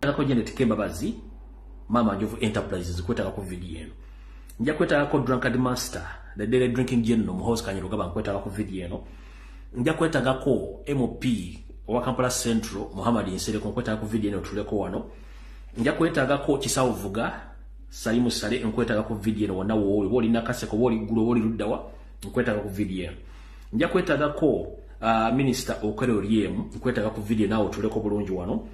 kwetagako Janet Kembabazi Mama Njovu Enterprises kwetagako video eno. Nja kwetagako Drunkard Master the Daily Drinking General Muhozi Kanyarugaba kwetagako video eno. Nja kwetagako MOP owa Kampala Central Muhammad Nsere kwetagako video eno tuleko wano. Nja kwetagako Kisawo Vuga Salimu Sale nkwetagako video eno wana woli nakaseko woli gulo woli luddawa nkwetagako video eno. Nja kwetagako Minister Okwero Ryemu nkwetagako video nawo tuleko bulungi wano.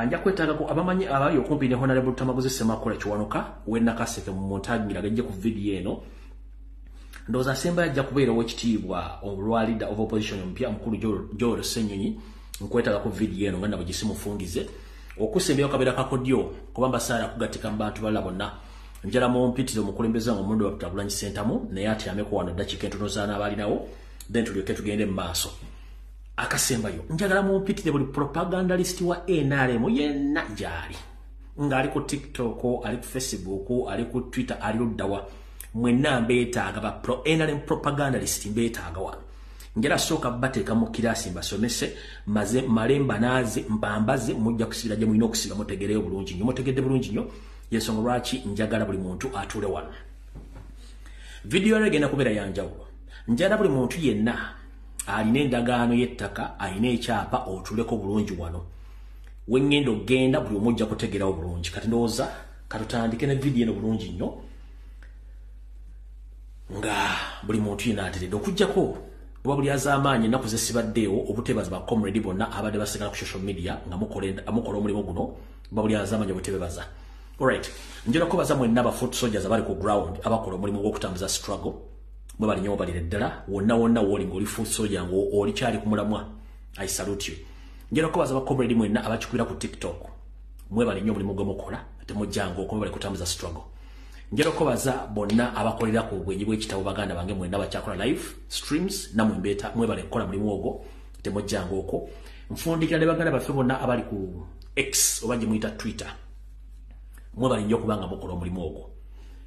Nja kwetagako abamanyi abayo kumpi ne Honorable Tamaguzi Semakola Kiwanuka wenna kaseke mu montagne gajje ku video eno. Ndoza Semba ajja kubeera wekitiibwa olwa leader of opposition mpya mukulu Joel Senyonyi nkwetagako video eno nganda bagisimufungize okusembera kabera kakodyo kubamba sara kugatika mbantu bala bonna njala mu mpitiro mukulembeza ngo mundu wa Tabulanyi Centamu naye ati ameko wano dakika entono zana abali nawo then tulyoke tugende maaso akasembayo njagala mu mpitire buli propagandalist wa NRM yenna jali ngali ku TikTok ali ku Facebook ali ku Twitter ali luddawa mwenna mbetaaga ba NRM propagandalist mbetaaga wa ngera soka bateka mu kirasi mbasomese maze malemba naze mpambaze mujja kusira je muino kusira mutegereyo bulungi nyo mutegedde bulungi nyo yensonga lwaki njagala buli muntu atule wano video regena kubera yanjawulo njagala buli muntu yenna alina endagaano yettaka alina ekyapa otuleko bulungi wano wengendo genda buli omujja kutegerawo bulungi kati ndowooza katutandike ne video eno bulungi nnyo nga buli muntu yenna ateredde okujjako oba buli azamaanyi ennaku ze sibaddeewo obutebaza ba comrade bonna abadde basigala ku social media nga mukola omulimu guno oba buli azamaanyi obutebebaza. Alright, njera kubaza mwenna aba foot soldiers abali ku ground abakola omulimu gw'okutambuza struggle mwe bali nnyo balire ddala wonna woli ng'oli foot soldier ng'oli kyali ku mulamwa. I salute you. Njera kubaza ba comrade mwenna abakikubira ku TikTok mwe bali nnyo omulimu gwe mukola temujjanga okwo bali kutambuza struggle. Njera kubaza bonna abakolera ku bwenyi bw'ekitabo baganda bange mwenna bakyakola live streams namwe mbeta mwe bali kukola mulimu ogwo temujjanga okwo. Nfundikira ne baganda baffe bonna abali ku X oba gye muyita Twitter mwe bali nnyo kubanga mukola omulimu ogwo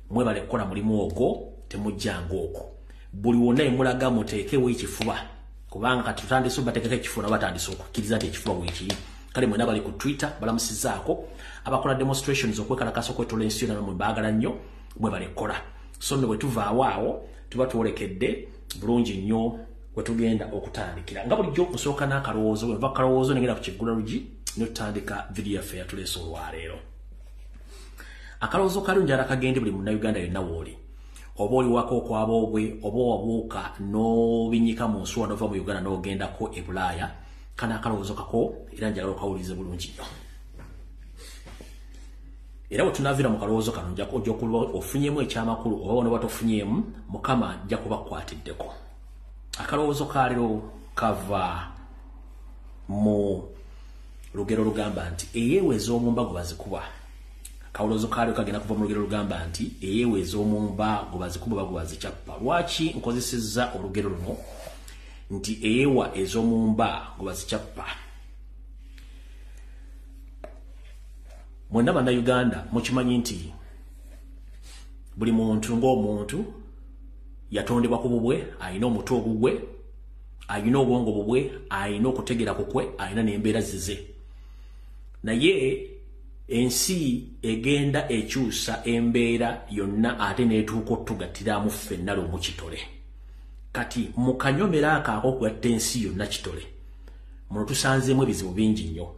mwe bali kukola mulimu ogwo temujjanga okwo. Buli wonna emulaga muteekewo ekifuba kubanga kati tutandise bateekeko ekifuba batandise okukkiriza nti ekifuba bwekiri. Kale mwenna bali ku Twitter balamusizaako abakola demonstrations okwekalakasa okwetolensiyo namwe baagala nnyo mwe bali kukola. So ne bwe tuvaawo awo tuba twolekedde bulungi nnyo we tugenda okutandikira nga bulijjo nsooka n'akalowoozo wenva kalowoozo negenda ku KIGULA LUJJI notutandika video yaffe yatuleese olwaleero. Akalowoozo kalungi ala kagende buli munnayuganda yenna wooli oba oli wako okwaba obwe oba wabuuka n'obinyika mu nsuwa n'ova mu Uganda n'ogendako e Bulaaya kana akalowoozo kako era njagala okawulize bulungi nnyo. Era bwe tunaavira mu kalowoozo kano ojja kuba ofunyemu ekyamakulu oba wano batofunyemu Mukama ajja kubakwatiddeko. Akalowoozo kaleero kava mu lugero lugamba nti eyeeweza omumba gwe bazikuba. Kalowoozo kaleero kagenda kuva mu lugero lugamba nti eyeeweza omumba gwe bazikuba gwe bazikyappa. Lwaki nkozesezza olugero luno nti eyeewa ez'omumba gwe bazikyappa? Mwenna bannayuganda mukimanyi nti buli muntu ng'omuntu yatondebwa ku bubwe, alina omutwe ogugwe, alina obwongo bubwe, alina okutegera kukwe, alina n'embeera zize. Naye ensi egenda ekyusa embeera yonna ate n'etuuka otugattiramu ffenna lumu kitole. Kati mu kanyomera akaako okugatta ensi yonna kitole muno tusanzeemu ebizibu bingi nnyo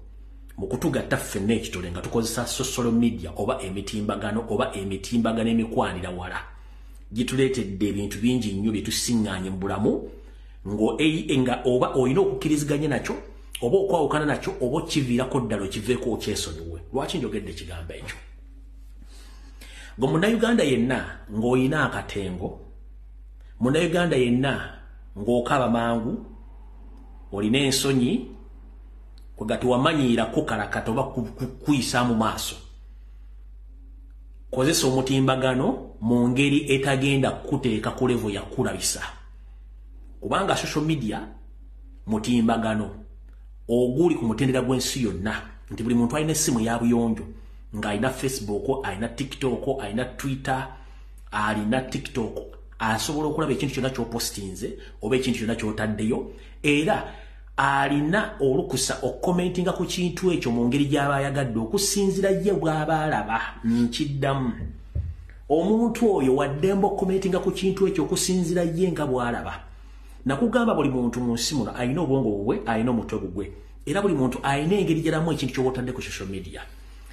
mu kutugatta ffenna ekitole nga tukozesa social media oba emitimbagano emikwanira wala gituleetedde ebintu bingi nnyo bye tusiŋŋaanye mu bulamu nga oba olina okukkiriziganya nakyo oba okwawukana nakyo oba okiviirako ddala okiveeko okyesonyiwe. Lwaki njogedde ekigambo ekyo? Gwe munnayuganda yenna ng'olina akatengo, munnayuganda yenna ng'okaba mangu, olina ensonyi kwegati wamanyiira kukalakata oba kuyisa mu maaso, kozesa omutimbagano mu ngeri etagenda kuteeka ku levo ya kulabisa. Kubanga social media mutimbagano oguli ku mutendera gw'ensi yonna nti buli muntu alina essimu ya buyonjo ng'alina Facebook, alina TikTok, alina Twitter, alina TikTok asobola okulaba ekintu kyonna ky'opostinze oba ekintu kyonna ky'otaddeyo era alina olukusa okukomentinga ku kintu ekyo mu ngeri gy'aba ayagadde okusinziira ye bw'aba alaba. Nkiddamu omuntu oyo waddemba okukomentinga ku kintu ekyo okusinziira ye nga bw'alaba. Nakugamba buli muntu mu nsi muno alina obwongo bwe, alina omutwe gwe, era buli muntu alina engeri gy'alamu ekintu ky'oba otadde ku social media.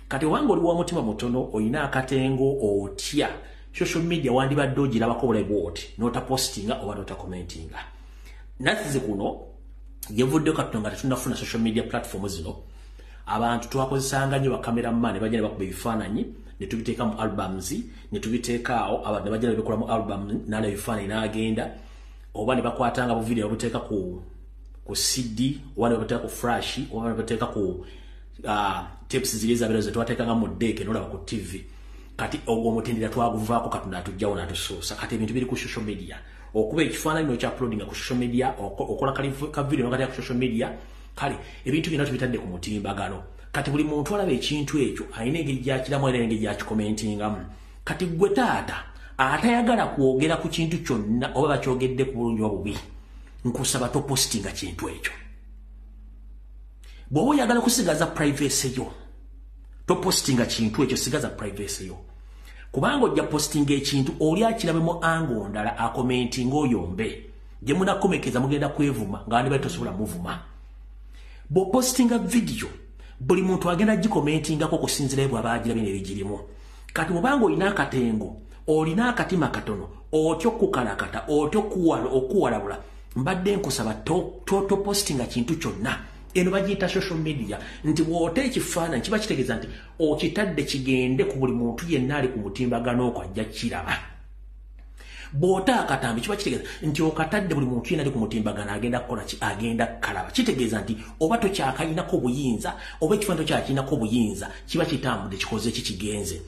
Kati wange oli w'omutima mutono olina akatengo otya social media wandibadde ogirabako bulabe bw'oti n'otapostinga oba n'otakomentinga. Nazize kuno yevuddeko katono nga tetunnafuna social media platform zino. Abantu twakozesanga nnyo bakameramman ne bajja ne bakuba ebifaananyi ne tubiteeka mu albums ne tubiteekaawo, abantu ne bajja ne babikola mu album n'alaba ebifaananyi n'agenda, oba ne bakwatanga bu video babuteeka ku CD oba ne babuteeka ku flash oba ne babuteeka ku tapes ziri ezabeera ze twateekanga mu deeke n'olaba ku TV. Kati ogwo omutendera twaguvaako Katonda atujjawo n'atusuusa. Kati ebintu biri ku social media. Okuba ekifaananyi n'okya-uploadinga ku social media, okola ka video n'okatera ku social media, kale ebintu byonna tubitadde ku mutimbagano. Kati buli muntu alaba ekintu ekyo alina engeri gy'akiramu era engeri gy'akikomentingamu. Kati gwe taata atayagala kwogera ku kintu kyonna oba bakyogedde ku bulungi oba bubi, nkusaba topostinga kintu ekyo. Bw'oba oyagala kusigaza privacy yo, topostinga kintu ekyo, sigaza privacy yo. Kubanga ojja postinga ekintu oli akirabemu ango ndala akomentinga oyombe, gye munakomekeza mugenda kwevuma nga bandi bali tosobola muvuma. Bw'opostinga video buli muntu agenda gikomentingako okusinziira bw'aba agirabye n'ebigirimu. Kati bw'obanga olina akatengo, olina akatima katono, otyo okukalakata, otyo okuwalabula, mbadde nkusaba topostinga kintu kyonna. Eno bagiyita social media, nti bw'ota ekifaananyi kiba kitegeeza nti okitadde kigende ku buli muntu yenna ali ku mutimbagano okwo ajja kiraba. Bw'ota akatambi kiba kitegeeza nti okatadde buli muntu yenna ali ku mutimbagano agenda kukola ki, agenda kalaba. Kitegeeza nti oba tokyakalinako buyinza oba ekifaananyi tokyakirinako buyinza, kiba kitambudde kikoze ki, kigenze.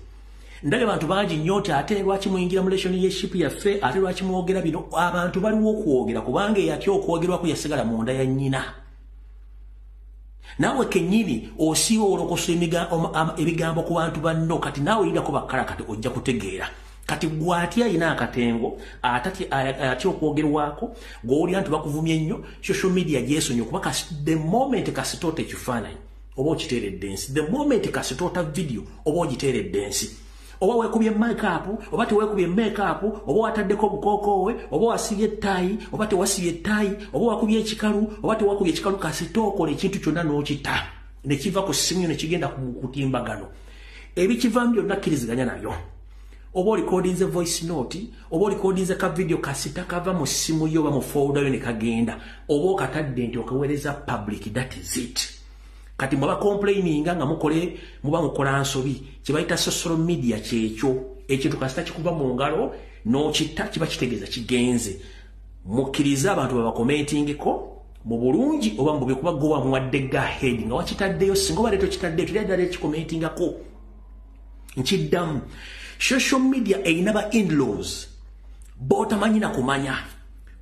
Ndabye abantu bangi nnyo ate lwaki muyingira mu relationship yaffe, ate lwaki mwogera bino. Abantu baliwo okwogera kubanga eyatya okwogerwako yasigala munda ya nnyina. Nawe kennyini osiiba olokosa ebigambo ku bantu banno, kati naawe olirako bakkala kati ojja kutegeera. Kati gw'atya alina akatengo atya okwogerwako, gw'olira nti bakuvumye ennyo, social media gyesonye kuba the moment kasitoota ekifaananyi oba okiteeredde ensi, the moment kasitoota video oba ogiteeredde ensi. Oba weekubye make-up oba teweekubye make-up, oba wataddeko obukookowe oba wasibye ettayi oba tewasibye ettayi, oba wakubye ekikalu oba tewakubye ekikalu, kasita okola ekintu kyonna n'okita ne kiva ku ssimu ne kigenda ku kutimbagano. Ebikivaamu byonna kkiriziganya nabyo. Oba olikodinze voice note oba olikodinze ka video kasita kava mu ssimu yo oba mu folder yo ne kagenda, oba okatadde nti okaweereza public, that is it. Kati mwaba complaininga nga muba mukola nsobi, kibayita social media kyekyo. Ekintu kasita kikuva mu ngalo n'okita kiba kitegeeza kigenze. Mukkiriza abantu babakomentingeko mu bulungi oba mu bubi, kuba gwe wamuwadde go ahead nga wakitaddeyo, singa oba leero kitaddeyo tuli ddala ekikomentingako. Nkiddamu, social media eyina ba in-laws b'otamanyi na kumanya.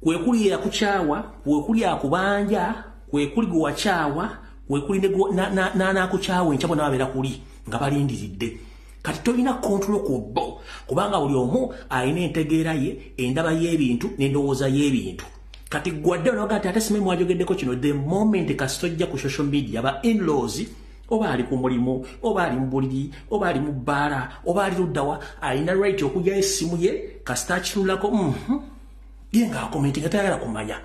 Kwe kuli yakukyawa, kwe kuli akubanja, kwe kuli gwe wakyawa, wekuli n'anakukyawa enkya bonna babeera kuli nga balindiridde. Kati tolina kontrolo ku bo kubanga buli omu alina entegeera ye, endaba y'ebintu n'endowooza y'ebintu. Kati gwadde onoga nti ate simanyi mwajogeddeko kino, the moment kasita ojja ku social media ba in-laws oba ali ku mulimu oba ali mu buliri oba ali mu bbaala oba ali luddawa, alina right okugyayo essimu ye kasita akitunulako ye nga akomentinga tayagala kumanya.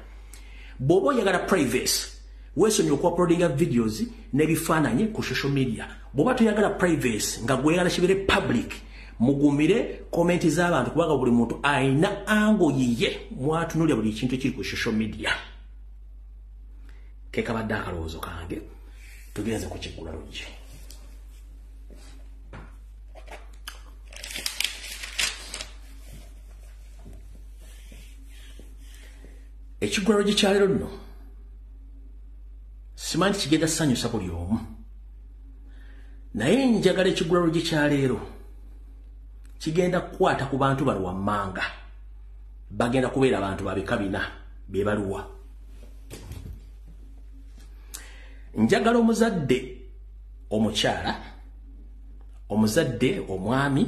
Bw'oba oyagala privacy, weesonyiwa okuuploadinga videos n'ebifaananyi ku social media. Bw'oba toyagala privacy nga gweyagala kibeere public, mugumire komenti z'abantu kubanga buli muntu alina ango yiye mwatunulira buli kintu ekiri ku social media. Ke kabadde akalowoozo kange, tugenze ku Kigula Lujji. Ekigula Lujji kya leero nno simanyi kigenda ssanyusa buli omu, naye njagala Ekigula Lujji kya leero kigenda kukwata ku bantu bali wammanga, bagenda kubeera abantu babika bina be baluwa. Njagala omuzadde omukyala, omuzadde omwami,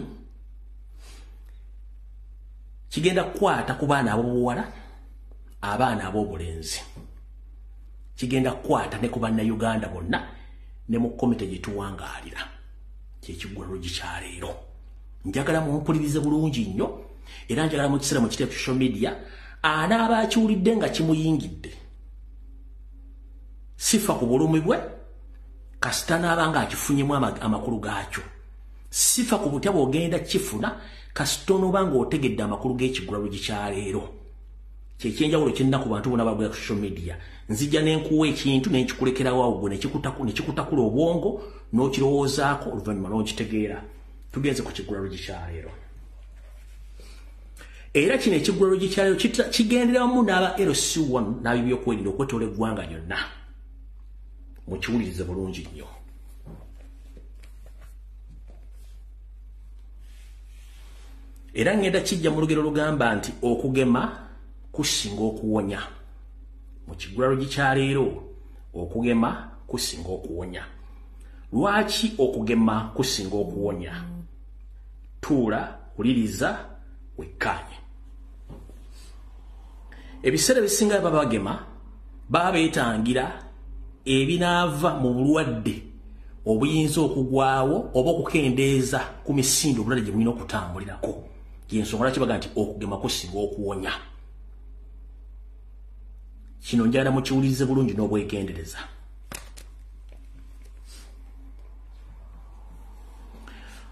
kigenda kukwata ku baana ab'obuwala, abaana ab'obulenzi. kigenda kwata ne ku bannayuganda bonna ne mu komite gye tuwangaalira kyekigula LUJJI kya leero. Njagala mumpulirize bulungi nnyo era njagala mukisera mu kiteefu social media anaaba akiwulidde nga kimuyingidde sifa ku bulumi bwe kasita naaba nga akifunyemu amakulu gaakyo, sifa ku butya bw'ogenda kifuna kasita onoba ng'otegedde amakulu g'ekigula LUJJI kya leero. Kyekyenjawulo kyenna ku bantu bonna bagula ku social media. Nzija n'enkuwa ekintu n'ekikulekerawo awo gwe nekikutakula obwongo n'okirowoozaako oluvannyuma n'okitegeera. Tugenze ku kigula LUJJI kya leero. Era kino ekigula LUJJI kya leero kigenderamu n'aba LC1 n'ab'ebyokwerinda okwetoola eggwanga lyonna. Mukiwulirize bulungi nnyo. Era ngenda kijja mu lugero lugamba nti okugema kusinga okuwonya. Mu kigula LUJJI kya leero okugema kusinga okuwonya. Lwaki okugema kusinga okuwonya? Tuula, wuliriza, wekkaanye. Ebiseera ebisinga baba bagema baba beetangira ebinaava mu bulwadde obuyinza okugwawo oba okukendeeza ku misinde obulwadde gye bulina okutambulirako. Y'ensonga lwaki baga nti okugema kusinga okuwonya. Kino njagala mukiwulirize bulungi n'obwegendereza.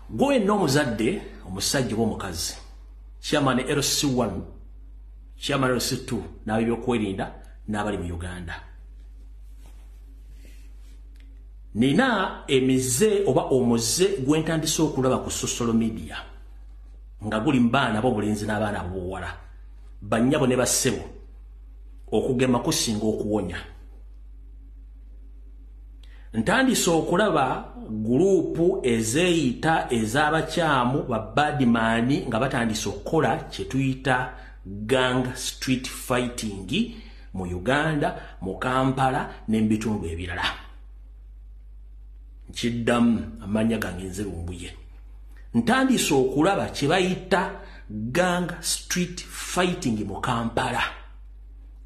Gwe wenna omuzadde, omusajja oba omukazi, chairman LC1, chairman LC2 n'ab'ebyokwerinda n'abali mu Uganda. Nina emize oba omuze gwentandise okulaba ku social media nga guli mbaana b'obulenzi n'abaana b'obuwala, bannyabo ne bassebo, okugema kusinga okuwonya. Ntandise okulaba gurupu ezeeyita ez'abakyamu ba badman nga batandise okukola kye tuyita gang street fighting mu Uganda, mu Kampala n'ebitundu ebirala. Nkiddamu amannya gange nze Lumbuye. Ntandise okulaba kye bayita gang street fighting mu Kampala.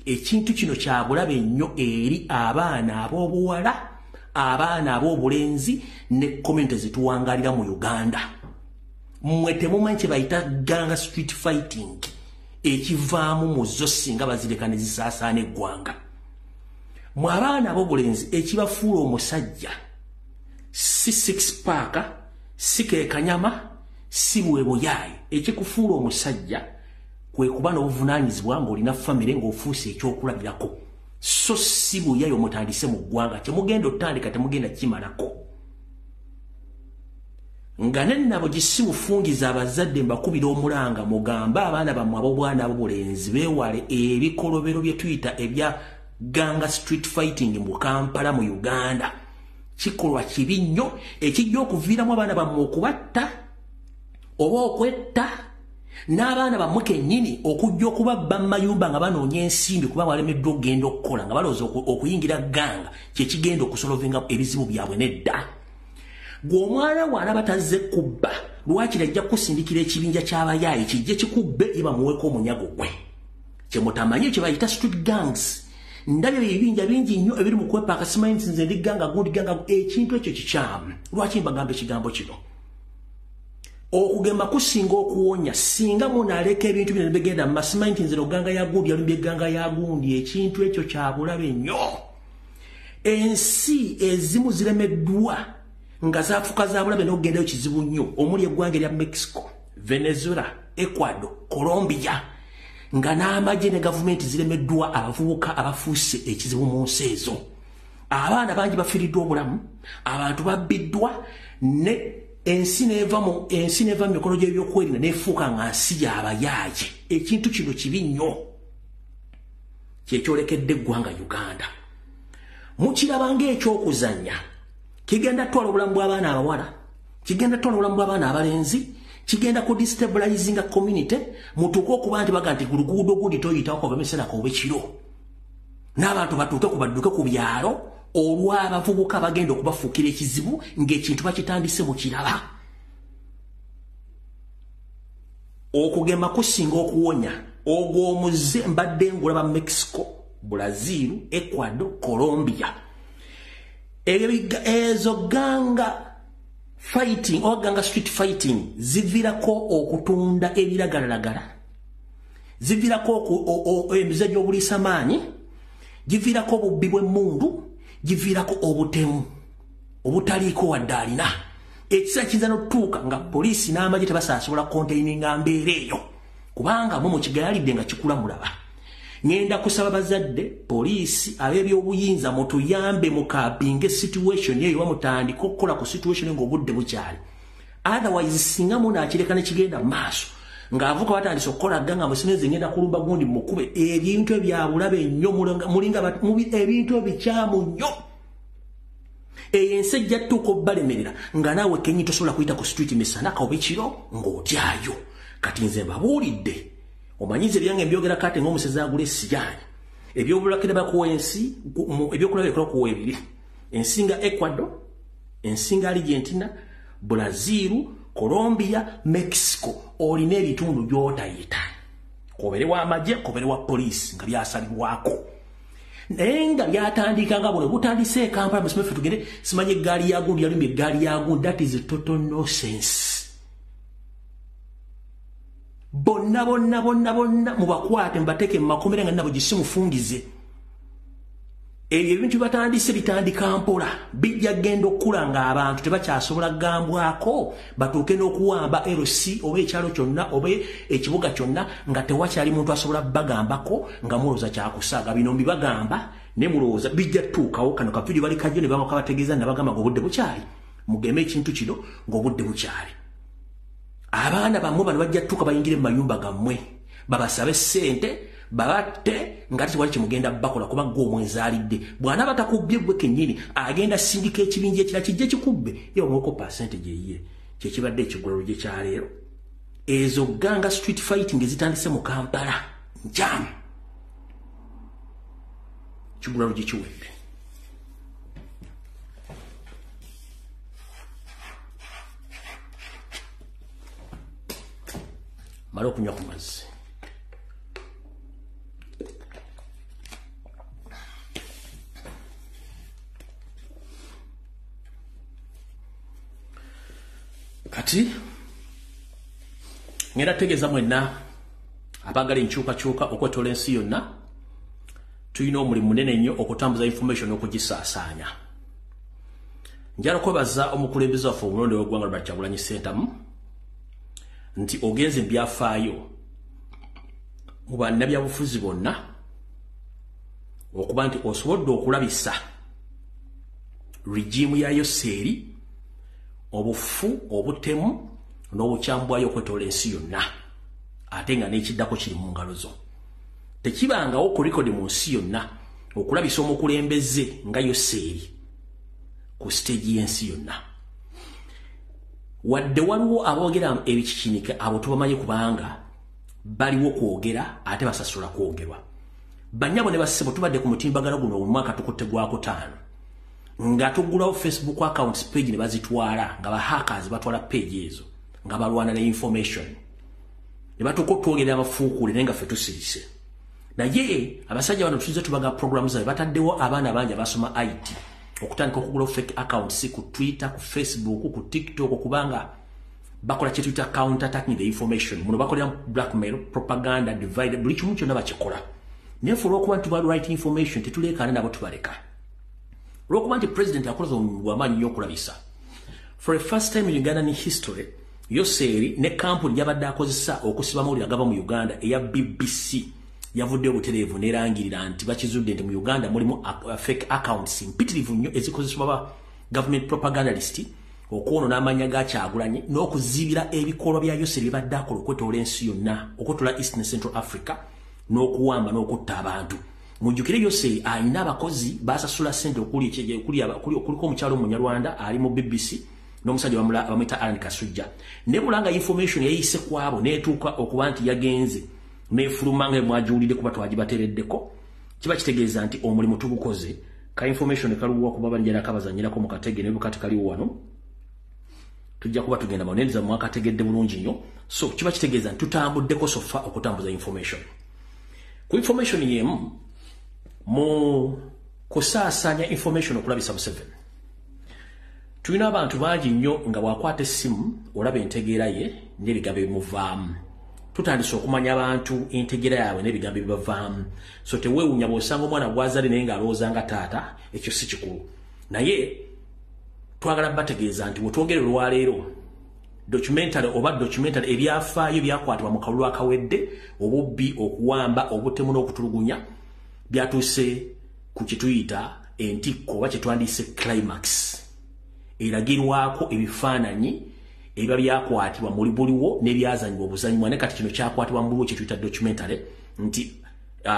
Ekintu kino kya bulabe nnyo eri abaana ab'obuwala, abaana ab'obulenzi ne community zituwangalira mu Uganda. Mmwe temumanyi kye bayita gang street fighting ekivaamu mu zo singa bazireka ne zisaasaana eggwanga. Mu abaana ab'obulenzi ekibafuula omusajja si six pack, si kekanyama, si bwebuyaayi. Ekikufuula omusajja kwe kuba n'obuvunaanyizibwa ng'olina famire ng'ofuuse ekyokulabirako. So si buyaayi omutandise mu ggwanga, kyemugenda otandika temugenda kimalako. Nga nennabo gisi bufungiza abazadde mbakubira omulanga mugambe abaana bammwe ab'obwana ab'obulenzi beewale ebikolobero bye tuyita ebya ganga street fighting mu Kampala mu Uganda. Kikolwa kibi nnyo ekijja okuviiramu abaana bammwe okubatta oba okwetta n'abaana bammwe kennyini okujja okubabba mu mayumba nga banoonya ensimbi kuba balemeddwa okugenda okukola nga balowooza okuyingira ganga kyekigenda okusolovinga ebizibu byabwe nedda. Gwe omwana waana batazze kubba lwaki ajja kusindikira ekibinja ky'abayaayi kijje kikubbe iba muweeko omunyago gwe. Kyemutamanyi kye bayita street gangs. Ndabye ebibinja bingi nnyo ebiri mu kwepaaka simanyi nti nze ndi ganga gundi ganga ekintu ekyo kikyamu. Lwaki mbagamba ekigambo kino? Okugema kusinga okuwonya singa munaaleka ebintu bino nebigenda mu masimanyi nti nze oganga ya gundi yalumbye ganga ya gundi ekintu ekyo kya bulabe nnyo. Ensi ezimu ziremeddwa nga zaafuka za bulabe n'okugendayo kizibu nnyo omuli eggwanga erya Mexico, Venezuela, Ecuador, Colombia. Nga n'amagye ne gavumenti ziremeddwa abavubuka abafuuse ekizibu mu nsi ezo. Abaana bangi bafiiriddwa obulamu, abantu babbiddwa, ne ensi n'eva mu mikono gy'ebyokwerinda n'efuuka nga nsi y'abayaaye. Ekintu kino kibi nnyo kyekyolekedde eggwanga Uganda. Mukiraba ng'ekyokuzannya kigenda twala obulamu bw'abaana abawala, kigenda twala obulamu bw'abaana abalenzi, kigenda ku destabilizing community. Mutuuke okuba nti baga nti luguudo gundi toyitawo kwa bamesera kobe kiro. N'abantu batuuke kubadduke ku byalo olw'abavubuka bagenda okubafuukira ekizibu ng'ekintu bakitandise mu kirala. Okugema kusinga okuwonya. Ogwo omuze mbadde ngulaba Mexico Brazil, Ecuador, Colombia. Ezo ganga fighting or ganga street fighting zivirako okutunda ebiragalagala. Zivirako emizajo obulisamanyi. Jivirako obubbi bw'emmundu, jivirako obutemu. Obutaliko wadalina. Ekisa kiza n'otuuka nga poliisi n'amagye tebasasobola containinga mbeera eyo. Kubanga mu kigalidde nga kikula mulaba. Ngenda kusaba bazadde poliisi ab'ebyobuyinza mutuyambe mukapinge situation eyo bamutandika okukola ku situation ng'obudde bukyali. Otherwise singa muna akireka ne kigenda maaso ng'avuka batandise okukola ganga musineze ngenda kulumba gundi mukube ebintu ebyabulabe ennyo mulinga ebintu ebikyamu nnyo. Ensejja tuko balemerera nga naawe kenyi tosobola kuyita ku street misana kawobekiro ng'otyayo. Kati nze mbabuulidde omanyize byange mbyogera kate ng'omusezi agula essijani ebyobulakira bakuwensi ebyokulaba ekola kuwa ebiri ensinga Ecuador, ensinga Argentina, Brazil, Colombia, Mexico. Olina ebitundu gy'otayita kobere wa amagye kobere wa poliisi nga byasalibwako naye nga byatandika nga buno butandise Kampala musimefe tugende simanye eggaali yagundi yalimba eggaali yagundi. That is a total nonsense. Bonna mubakwate mbateke mumakomera nga nabo gisimufungize. Ebyo ebintu batandise bitandika mpola bijja genda okula nga abantu tebakyasobola gambwako batuuke n'okuwamba LC oba ekyalo kyonna oba ekibuga kyonna nga tewakyali muntu asobola bagambako nga mulowooza kyakusaaga. Bino mbibagamba ne mulowooza bijja tuukawo. Kano kavidiyo bali kajjo ne bakabategeeza nabagamba ng'obudde bukyali mugeme ekintu kino ng'obudde bukyali. Abaana bamwe bano bajja tuuka bayingire mu mayumba gammwe babasabe ssente babatte nga tewali kimugenda bakola kuba gw'omwenzi alidde. Bwana batakubye gwe kennyini agenda sindika ekibinja ekira kijje kikubbe ye omweko percentage eyiye kyekibadde ekigulalo gye kyaleero. Ezo ganga street fighting ezitandise mu Kampala njamu kigulalo gye kiwedde. Mala okunywa ku mazzi. Kati ngenda tegeza mwenna abagala enkyukakyuka okwetola ensi yonna tulina omulimu munene nnyo okutambuza information okugisaasaanya. Njala kwebaza omukulembeze waffe omulonde w'eggwanga Robert Kyagulanyi Ssentamu nti ogenze byafaayo mu bannabyabufuzi bonna okuba nti osobodde okulabisa regimu ya Yoseeri obufu obutemu n'obukyambwayo okwetola ensi yonna ate nga n'ekiddako kiri mu ngalo zo. Tekibangawo ku rekodi mu nsi yonna okulabisa omukulembeze nga Yoseeri ku stage y'ensi yonna. Wadde waliwo aboogera ebikikinika abo tubamanyi kubanga baliwo kwogera ate basasula kwogerwa. Banyabo ne bassebo tubadde ku mutimbagano guno omwaka tukutte gwako 5 nga tugulawo Facebook accounts page ne bazitwala nga hackers batwala page ezo nga balwana ne information ne batuko twogera abafuukule nenga ffe tusirise. Naye abasajja bano tulize tubaga programs zabe bataddewo abaana banja basoma IT okutandika okugula fake accounts ku Twitter, ku Facebook, ku TikTok kubanga bakola kye Twitter counter attacking the information. Muno bakola blackmail, propaganda, divide, buli kimu kyonna bakikola. Nefu lwokuba nti bali right information tetulekana nabo tubaleka. Lwokuba nti president akoze wamaanyi nnyo okulabisa. For the first time in Ugandan history, Yoseeri ne kampuni yabadde akozesa okusiba amawulire agava mu Uganda eya BBC yavudde obutereevu nerangirira nti bakizudde nti mu Uganda mulimu fake accounts mpitirivu nnyo ezikozesebwa ba government propagandalist okwonoona amanya ga Kyagulanyi n'okuzibira ebikolwa bya Yoseeri bibadde akola okwetola ensi yonna okwotola East and Central Africa n'okuwamba n'okutta abantu. Mujjukire Yoseeri alina abakozi basasula ssente okuliko omukyalo Munyarwanda ali mu BBC n'omusajja bamwita Alan Kasujja. Ne bulanga information yayise kwabo n'etuuka okuba nti yagenze n'efulumanga mwajuulidde kuba twagibatereddeko. Kiba kitegeeza nti omulimu tugukoze ka information kaluwa kuba banjira kabazanyirako mu katege ne bukati kaliwo wano tujja kuba tugenda manenza mu akategedde bulungi nnyo. So kiba kitegeeza nti tutambuddeko sofa okutambuza information. Ku information yemu mu kusaasanya information okulabisa Museveni. Tulina abantu bangi nnyo nga bwakwata essimu olaba entegeera ye n'ebigambo ebimuvaamu. Tutandise okumanya abantu entegeera yaabwe n'ebigambo ebibavaamu. So teweewuunya bw'osanga omwana gw'azadde naye ng'alowooza nga taata, ekyo si kikulu. Naye twagala bategeeza nti bw'otwogere olwaleero documentary ebyafaayo byakwatibwa mu kalulu akawedde, obubbi, okuwamba, obutemu n'okutulugunya byatuuse ku kituyita entikko oba kyetwandiise climax. Eragirwako ebifaananyi ebiba byakwatibwa muri buliwo n'ebyazanyibwa obuzanyibwa, ne kati kino kyakwatibwa mu buliwo kyetuyita documentary nti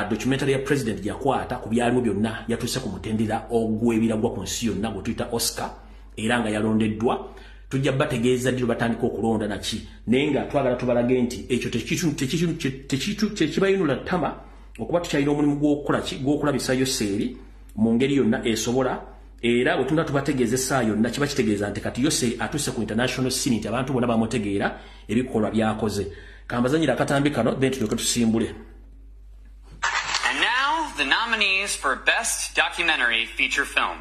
documentary ya president yakwata ku byaliwo byonna yatuuse ku mutendera ogw'ebiragwa ku nsi yonna gwe tuyita Oscar, era nga yalondeddwa. Tujja bategeeza ddi batandika okulonda naki, naye nga twagala tubalage nti ekyo tekibayinula ttama okuba tukyalina omulimu gw'okulabisa Yoseri mu ngeri yonna esobola, era bwe tunda tubategeeza essaawa yonna kiba kitegeeza nti kati Yoseri atuuse ku international scene nti abantu bonna bamutegeera ebikolwa byakoze. Kambazanyira akatambi kano then tulyoke tusimbule. And now the nominees for Best Documentary Feature Film.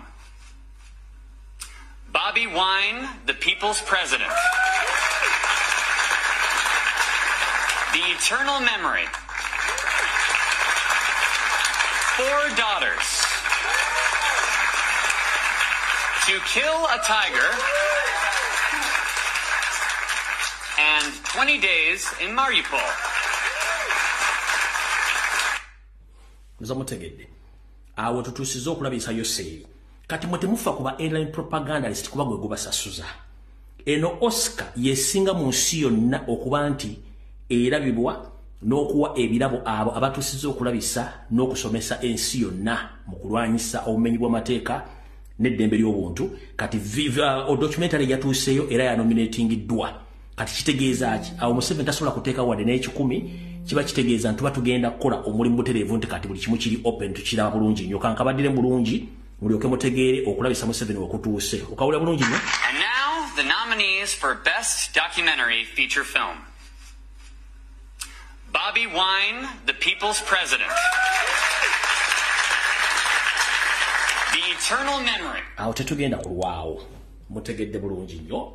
Bobby Wine, The People's President. The Eternal Memory. 4 Daughters. To Kill a Tiger. And 20 Days in Mariupol. Muzamutegedde. Awo tutuusiza okulabisa Yoseri. Kati mwe temufa kuba airline propagandalist kuba gwe gubasasuza. Eno Oscar yesinga mu nsi yonna okuba nti erabibwa n'okuwa ebirabo abo abatuusiza okulabisa n'okusomesa ensi yonna mu kulwanyisa obumenyi bw'amateeka n'eddembe ly'obuntu. Kati documentary yatuuseyo era yanominatingiddwa. Kati kitegeeza ki? Awo Museveni tasobola kuteeka wadde n'ekikumi, kiba kitegeeza nti tuba tugenda kukola omulimu butereevu nti kati buli kimu kiri open tukiraba bulungi nnyo. Kankabadire bulungi mulyoke mutegeere okulabisa Museveni okutuuse. Okawulira bulungi nnyo. And now the nominees for Best Documentary Feature Film. Bobby Wine, The People's President. The Eternal Memory. Awo tetugenda kulwawo. Mutegedde bulungi nnyo.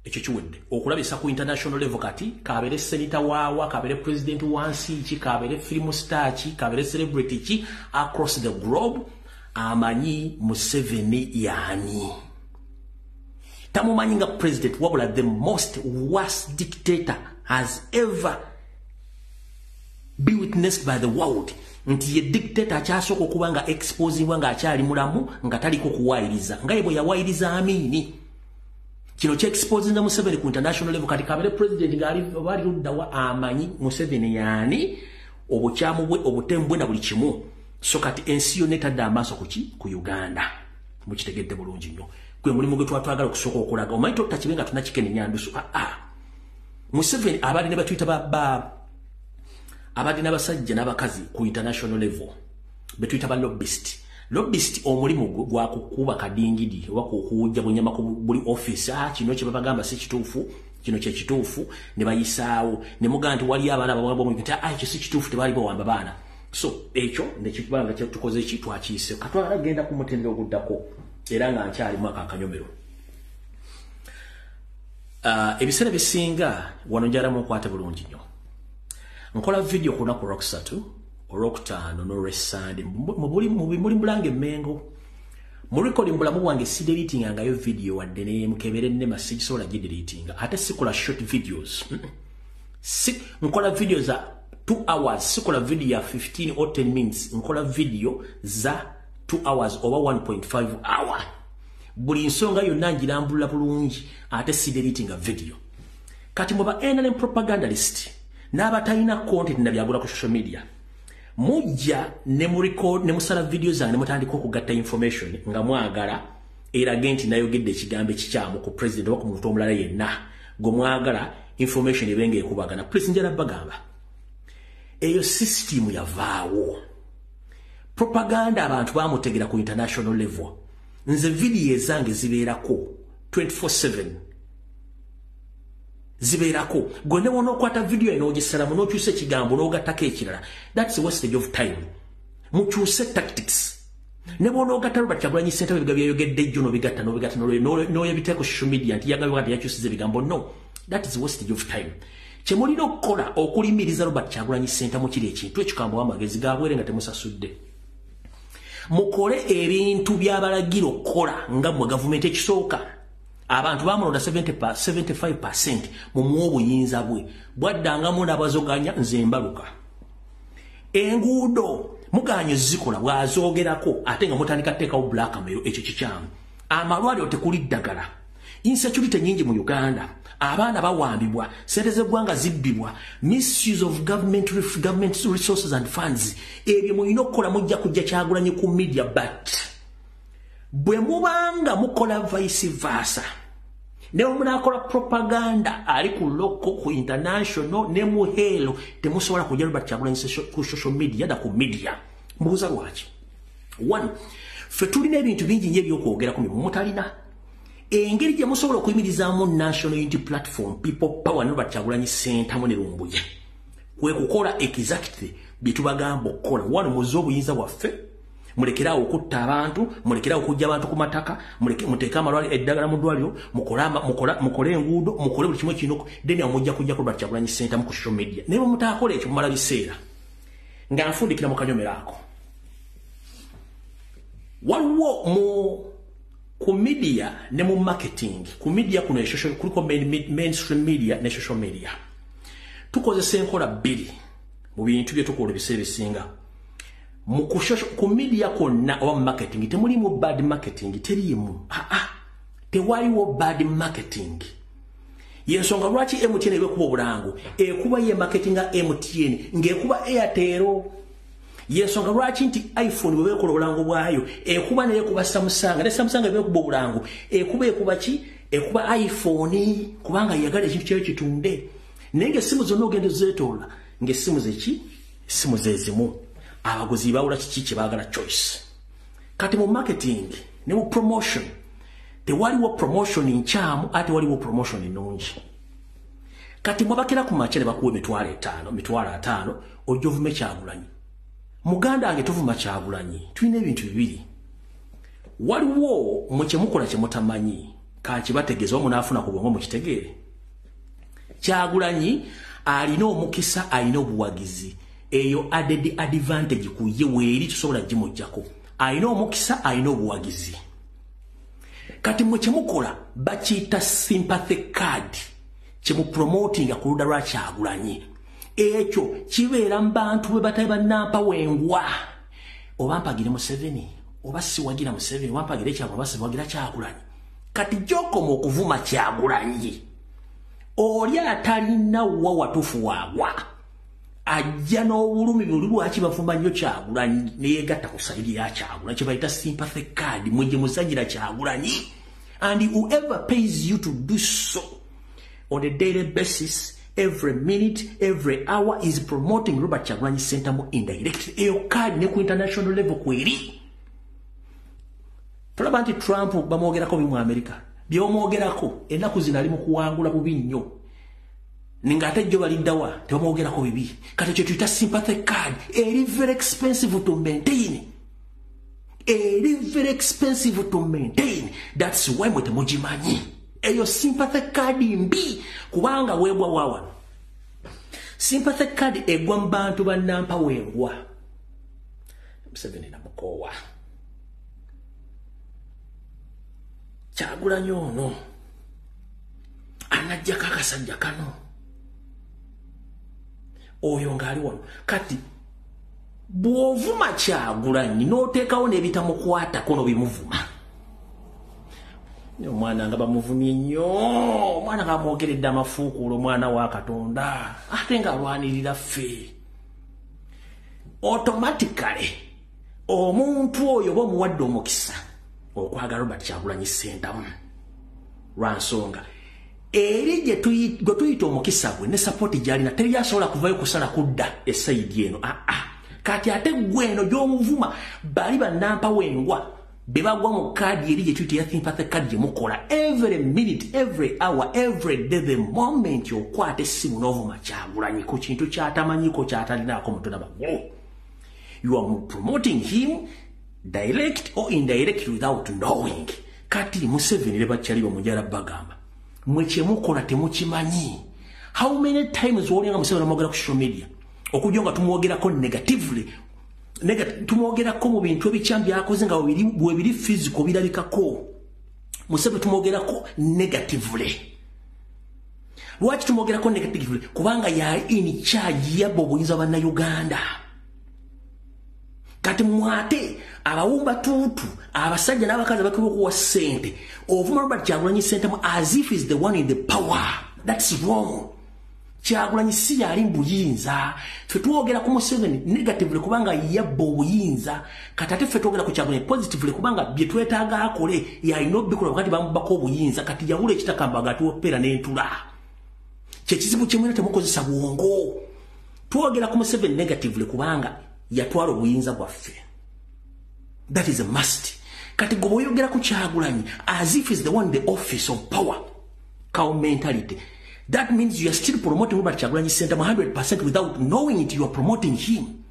Ekyo kiwedde okulabisa ku international level kati kabere senator waawa, kabere president wansi ki, kabere film star ki, kabere celebrity ki across the globe amanyi Museveni yani. Tamumanyi nga president wabula the most worst dictator has ever been witnessed by the world. Nti ye dictator akyasooka okuba nga exposingwa nga akyali mulamu nga taliko kuwaayiriza nga yebwe yawaayiriza Amini. Kino kye exposinga Museveni ku international level kati kabere president ngali bali luddawa amanyi Museveni yani obukyamu bwe obutembwe na buli kimu. So kati ensi yonna etadde amaaso ku Uganda. Mukitegedde bulungi nnyo. Gwe mulimu gwe twagala okusooka okulaga. Omanyi totakibenga tunakikenenya ndusu. Museveni abali ne batuyita abali n'abasajja n'abakazi ku international level betuyita ba lobbyist. Lobbyist omulimu gwa kukuba kadingidi wako okuwujja bunyama ku buli office kino kye babagamba si kituufu, kino kye kituufu ne bayisaawo ne muganda wali abaana babagamba mu kiti kye si kituufu tebali bawamba baana. So ekyo nekibanga kye tukoze ki twakiyise katwala genda ku mutendero oguddako era nga nkyali mwaka akanyomero. Ebiseera bisinga wano njala mu kwate bulungi nnyo. Nkola video kuna ku Rocksatu Olwokutaano n'Olwessande mu Bulange Mengo. Mu recording bulamu wange si deleting ngayo video wadde ne mukebere ne message sola deleting. Ate sikola short videos. Nkola video za 2 hours, sikola video ya 15 or 10 minutes. Nkola video za 2 hours over 1.5 hour. Buli nsonga yonna ngirambulula bulungi ate si deleting a video. Kati mba NLM propagandalist n'abatalina content na byagula ku social media. Mujja ne mu record ne musala video zange ne mutandika okugatta information nga mwagala era genti nayogedde ekigambo ekikyamu ku president wa ku muntu omulala yenna go mwagala information ebenge ekubagana. Please njala bagamba eyo system yavaawo. Propaganda abantu bamutegera ku international level. Nze video zange zibeerako 24/7 zibeerako gone wono kwata video eno ogisala muno kyuse kigambo no gataka ekirala. That's a wastage of time. mukyuse tactics ne bono gatalo Kyagulanyi Ssentamu ebigambo byayogedde jjo nobigatta noyebiteeko social media nti yagambye kati yakyusiza ebigambo. No, that is wastage of time. Kyemulina okukola okulimiriza Robert Kyagulanyi Ssentamu kiri ekintu ekikambo w'amagezi gabwere nga temusasudde. Mukole ebintu by'abalagira okukola nga mwe gavumenti ekisooka. Abantu bamulonda 75% mu mw'obuyinza bwe bwaddangamu n'abazoganya nze mbaluka. Enguudo muganye zikola bw'azoogerako ate nga mutandika teekawo blackmail ekyo kikyamu. Amalwaliro tekuli ddagala. Insecurity nyingi mu Uganda. Abaana bawambibwa, sente z'eggwanga zibbibwa, misuse of government resources and funds. Ebyo mulina okukola mujja kujja Kyagulanyi ku media, but bwe mubanga mukola vice versa ne munakola propaganda ali ku local ku international ne mu helo temusobola kujja Robert Kyagulanyi ku social media da ku media. Mbuuza lwaki? One, ffe tulina ebintu bingi nnyo ebyokwogerako mu mutalina. Engeri gye musobola okuyimirizaamu national unity platform people power ne Robert Kyagulanyi Ssentamu ne Lumbuye kwe kukola exactly bye tubagamba okukola. One, muze obuyinza bwaffe, mulekerawo okutta abantu, mulekerawo okujja abantu ku mataka, muteeka amalwaliro eddagala mu ddwaliro, mukole enguudo, mukole buli kimu ekinoko, then amujja kujja ku Robert Kyagulanyi Ssentamu ku social media. Naye bwe mutaakola ekyo mumala biseera nga nfundikira mu kanyomero ako. Waliwo ku media ne mu marketing, ku media kuno kuliko mainstream media ne social media. Tukozesa enkola bbiri mu bintu bye tukola ebiseera ebisinga. Ku media konna oba marketing temulimu bad marketing, teriimu. Tewaliwo bad marketing. Yensonga lwaki MTN ebekuba obulango ekuba ye marketinga MTN ngekuba Airtel. Yensonga lwaki nti iPhone bwe bekola obulango bwayo ekuba naye kuba Samsung ne Samsung ebekuba obulango ekuba ki ekuba iPhone kubanga yagala ekintu kyayo kitunde. Nenge simu zonna ogenda zeetola ng'essimu zeki simu zezimu. Abaguzi bawula kiki kye baagala choice. Kati mu marketing ne mu promotion tewaliwo promotion nkyamu ate waliwo promotion ennungi. Kati mwabakira ku makya ne bakuwa emitwalo 5 ojja ovume Kyagulanyi. Muganda ange tuvuma Kyagulanyi tulina ebintu bibiri. Waliwo mwe kyemukola kye mutamanyi kankibategeeza omunaafuna ku bwongo mukitegeere. Kyagulanyi alina omukisa, alina obuwagizi. Eyo added advantage ku ye weeri tusobola gimujjako. Alina omukisa, alina obuwagizi. Kati mwe kyemukola bakiyita sympathy card kyemupromotinga ku ludda lwa Kyagulanyi. Ekyo kibeera mu bantu bwe batabe bannampa wengwa. Oba mpagire Museveni, oba siwagira Museveni, oba mpagire Kyagulanyi, oba siwagira Kyagulanyi. Kati gy'okoma okuvuma Kyagulanyi, oli atalina wa watufu waagwa. Ajja n'obulumi buli lwaki bavuma nnyo Kyagulanyi ne yeegatta ku sayidi ya Kyagulanyi kye bayita sympathy card mwe gye muzannyira Kyagulanyi. And whoever pays you to do so on a daily basis, every minute, every hour is promoting Robert Kyagulanyi Ssentamu indirectly. Eyo card ne ku international level kweri. Tulaba nti Trump bamwogerako bimu Amerika. Byomwogerako ennaku zino ali mu kuwangula bubi nnyo. Ninga ate jjo baliddawa tebamwogerako bibi. Kati kyo tuyita sympathy card. Eri very expensive to maintain. Very expensive to maintain. That's why mwe temugimanyi. Eyo sympathy card mbi kubanga weebwa wawa. Sympathy card egwa mu bantu bannampa wengwa. Museveni namukoowa. Kyagulanyi ono anajjako akasajja kano. Oyo ngali wano. Kati bw'ovuma Kyagulanyi n'oteekawo n'ebitamukwatako n'obimuvuma. Omwana nga bamuvumye nnyo, omwana nga amwogeredde amafuukuulo, omwana wa Katonda ate nga alwanirira ffe. Automatically omuntu oyo oba omuwadde omukisa okwagala Robert Kyagulanyi Ssentamu lwa nsonga eri gye tuyita omukisa gwe ne sapoti gy'alina teri asobola kuvayo kusala kudda esayidi eno. Kati ate gwe eno gy'omuvuma bali bannampa wengwa be bagwa mu kaadi eri gye tuyita ya sympathy card gye mukola every minute, every hour, every day, the moment okwata essimu n'ovuma Kyagulanyi ku kintu ky'atamanyiko ky'atalinaako mutwe n'amagulu. You are promoting him direct or indirect without knowing. Kati Museveni leba chaliba mujara bagamba. Mweche mukola temuchimanyi. How many times wolinga Museveni amogera ku social media? Okujonga tumwogera ko negatively. Tumwogera ko mu bintu ebikyambi akoze nga bwebiri physical birabika ko. Museveni tumwogera ko negatively. Lwaki tumwogera ko negatively? Kubanga ya in charge ya bobuyinza bana Uganda. Kati mwate abawumba tutu abasajja n'abakazi bakiwa kuwa sente ovuma Robert Kyagulanyi sente as if is the one in the power. That's wrong. Kyagulanyi si yali mbuyinza fe tuwogera ku Museveni negatively kubanga yabba obuyinza kati ate fe tuwogera ku Kyagulanyi positively kubanga bye twetaaga akole yalina obbikola wakati bamubako obuyinza kati yawula ekitakamba tuwopera n'entula kyekizibu kimwena temukozesa bwongo. Tuwogera ku Museveni negatively kubanga yatwala obuyinza bwaffe. That is a must. Kati gobo yogera ku Kyagulanyi as if is the one in the office of power. Cow mentality. That means you are still promoting Robert Kyagulanyi Center 100% without knowing it. You are promoting him.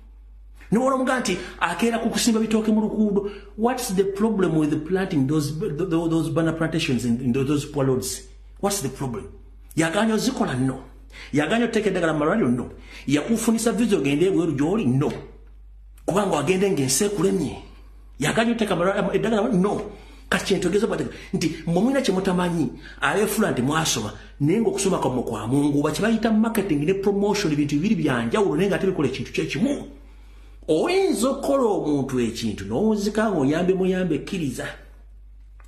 No one ganti akera kukusimba bitoke mu lukudo. What's the problem with planting those banana plantations in those poor roads? What's the problem? Yaganyo zikola no. Yaganyo teke dagala maralio no. Yakufunisa vizo gende weru joli no. Kubanga agende ngense kulemye. Yaganyo teka dagala no. Kachentogezo bateka nti momwina chemutamanyi ayefula nti mwasoma nengo kusoma kwa Mungu bachibayita marketing ne promotion ibintu bibiri byanja ulonenga ate bikole kintu kyekimu. Oyinzo kola omuntu ekintu n'ozika oyambe muyambe kiriza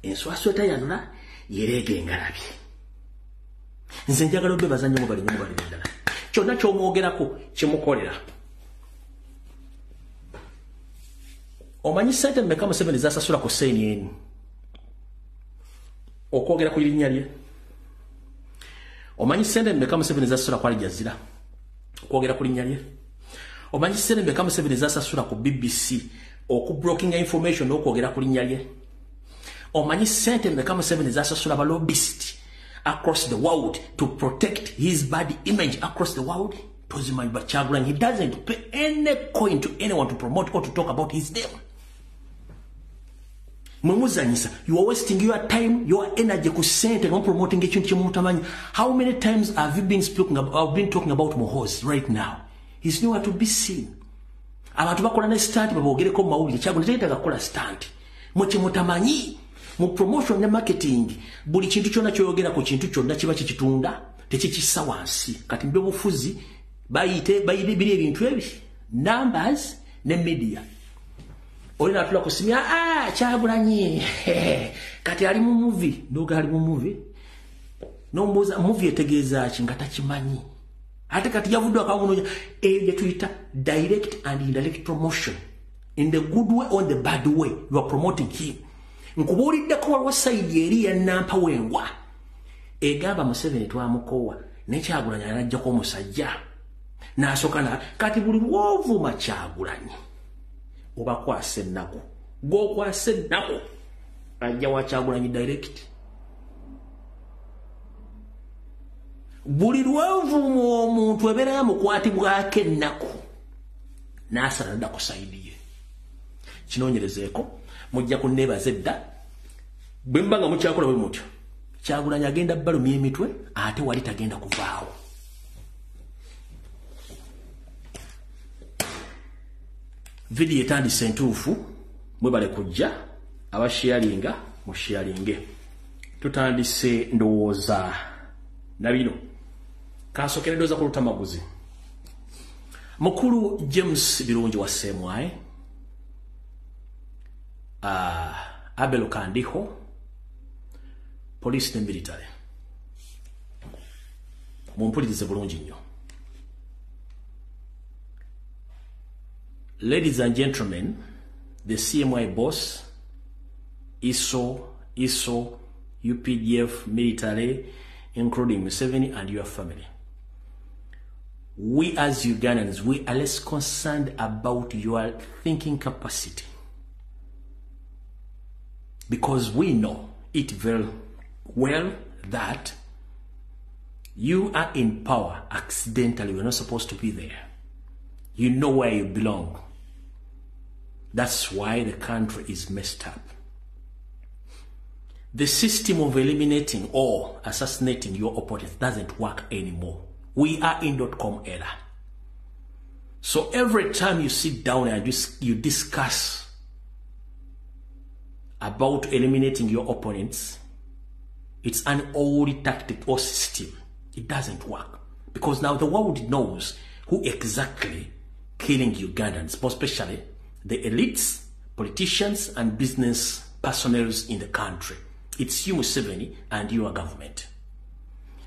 enswaso tayanula yerege ngalabi. Nze njagala obbe bazanyo mu bali ndala kyonna ky'omwogerako kimukolera. Omanyi sente mmeka Museveni zasasula ku CNN okwogera ku linnya lye? Omanyi sente mmeka Museveni zasasula ku Al Jazeera okwogera ku linnya lye? Omanyi sente mmeka Museveni zasasula ku BBC okublocking information okwogera ku linnya lye? Omanyi sente mmeka Museveni zasasula ba lobbyist across the world to protect his bad image across the world? Tozimanyi ba Kyagulanyi, he doesn't pay any coin to anyone to promote or to talk about his name. You are wasting your time, your energy ku sente on promoting ekintu kyemutamanyi. How many times have you been talking about Muhoozi right now? He's nowhere to be seen. Abantu bakola ne stunt babogereko mu mawulire Kyagulanyi tayitaga kola stunt. Mukimutamanyi mu promotion ne marketing buli kintu kyonna kyoyogera ku kintu kyonna kiba kikitunda tekikissa wansi. Kati mbe bufuzi bayite biri ebintu ebi numbers ne media. Olina atula kusimya Kyagulanyi kati ali mu movie ndoga ali mu movie no mboza movie etegeeza ki nga takimanyi ate kati yavudde akamunonya ebyo tuyita direct and indirect promotion. In the good way or the bad way you are promoting him. Nkubuuliddeko waliwo sayidi eri ya Nampawengwa egamba Museveni twamukowa ne Kyagulanyi alajjako omusajja n'asokana kati buli lwovuma Kyagulanyi oba kwase nako go kwase nako ajja wa Kyagulanyi direct. Buli lwovuma omuntu ebeera yamukwatibwako ennaku n'asala nadda ku sayidi ye. Kinoonyerezeeko mujja kunneebaza edda bwe mba nga mukyakola bwe mutyo Kyagulanyi agenda balumya emitwe ate wali tagenda kuvaawo. Video etandise entuufu mwebale kujja abasharinga mu sharinge. Tutandise ndowooza na bino kansokera ndowooza ku lutamaguzi. Mukulu James Birungi wa Semwaye, Abel Kandiho, police and military. Mumpulirize bulungi nnyo. Ladies and gentlemen, the CMY boss, ISO, UPDF, military, including Museveni and your family. We as Ugandans, we are less concerned about your thinking capacity. Because we know it very well that you are in power accidentally. You're not supposed to be there. You know where you belong. That's why the country is messed up. The system of eliminating or assassinating your opponents doesn't work anymore. We are in .com era. So every time you sit down and you discuss about eliminating your opponents, it's an old tactic or system. It doesn't work. Because now the world knows who exactly killing Ugandans, especially the elites, politicians, and business personnel in the country. It's you, Museveni, and your government.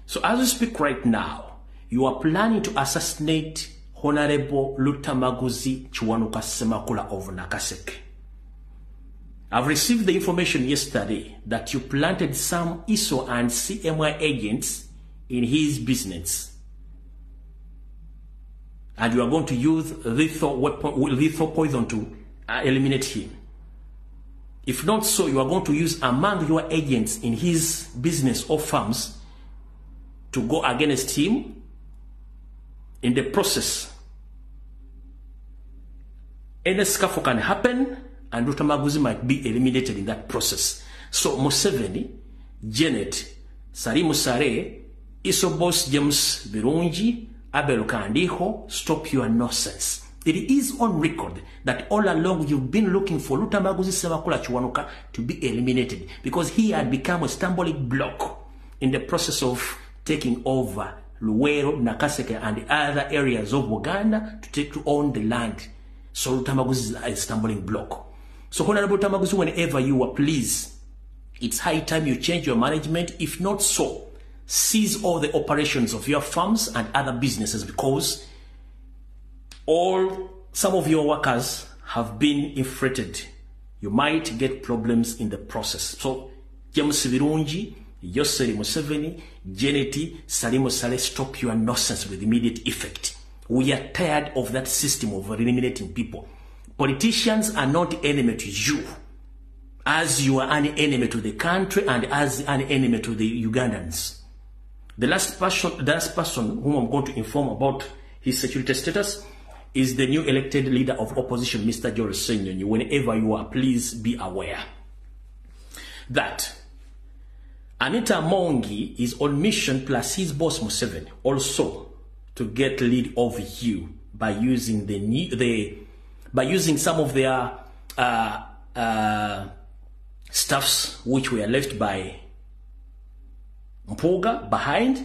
So as we speak right now, you are planning to assassinate Honorable Lutamaguzi Chiwanuka Semakula of Nakaseke. I've received the information yesterday that you planted some ISO and CMY agents in his business. And you are going to use lethal poison to eliminate him. If not so, you are going to use among your agents in his business or firms to go against him. In the process, any scuffle can happen and Lutamaguzi might be eliminated in that process. So Museveni, Janet, Salimu Sare, Isobos James Birungi, Abel Kandiho, stop your nonsense. It is on record that all along you've been looking for Lutamaguzi Semakula Chiwanuka to be eliminated because he had become a stumbling block in the process of taking over Luwero, Nakaseke, and other areas of Uganda to own the land. So Lutamaguzi is a stumbling block. So Honorable Lutamaguzi, whenever you are, please, it's high time you change your management. If not so, cease all the operations of your firms and other businesses because some of your workers have been infiltrated. You might get problems in the process. So James Birungi, Yoseri Museveni, Geneti, Salimu Sale, stop your nonsense with immediate effect. We are tired of that system of eliminating people. Politicians are not enemy to you, as you are an enemy to the country and as an enemy to the Ugandans. The last person whom I'm going to inform about his security status is the new elected leader of opposition, Mr. Joel Senyonyi. Whenever you are, please be aware that Anita Mongi is on mission plus his boss Museveni also to get rid of you by using some of their stuffs which were left by Mpuga behind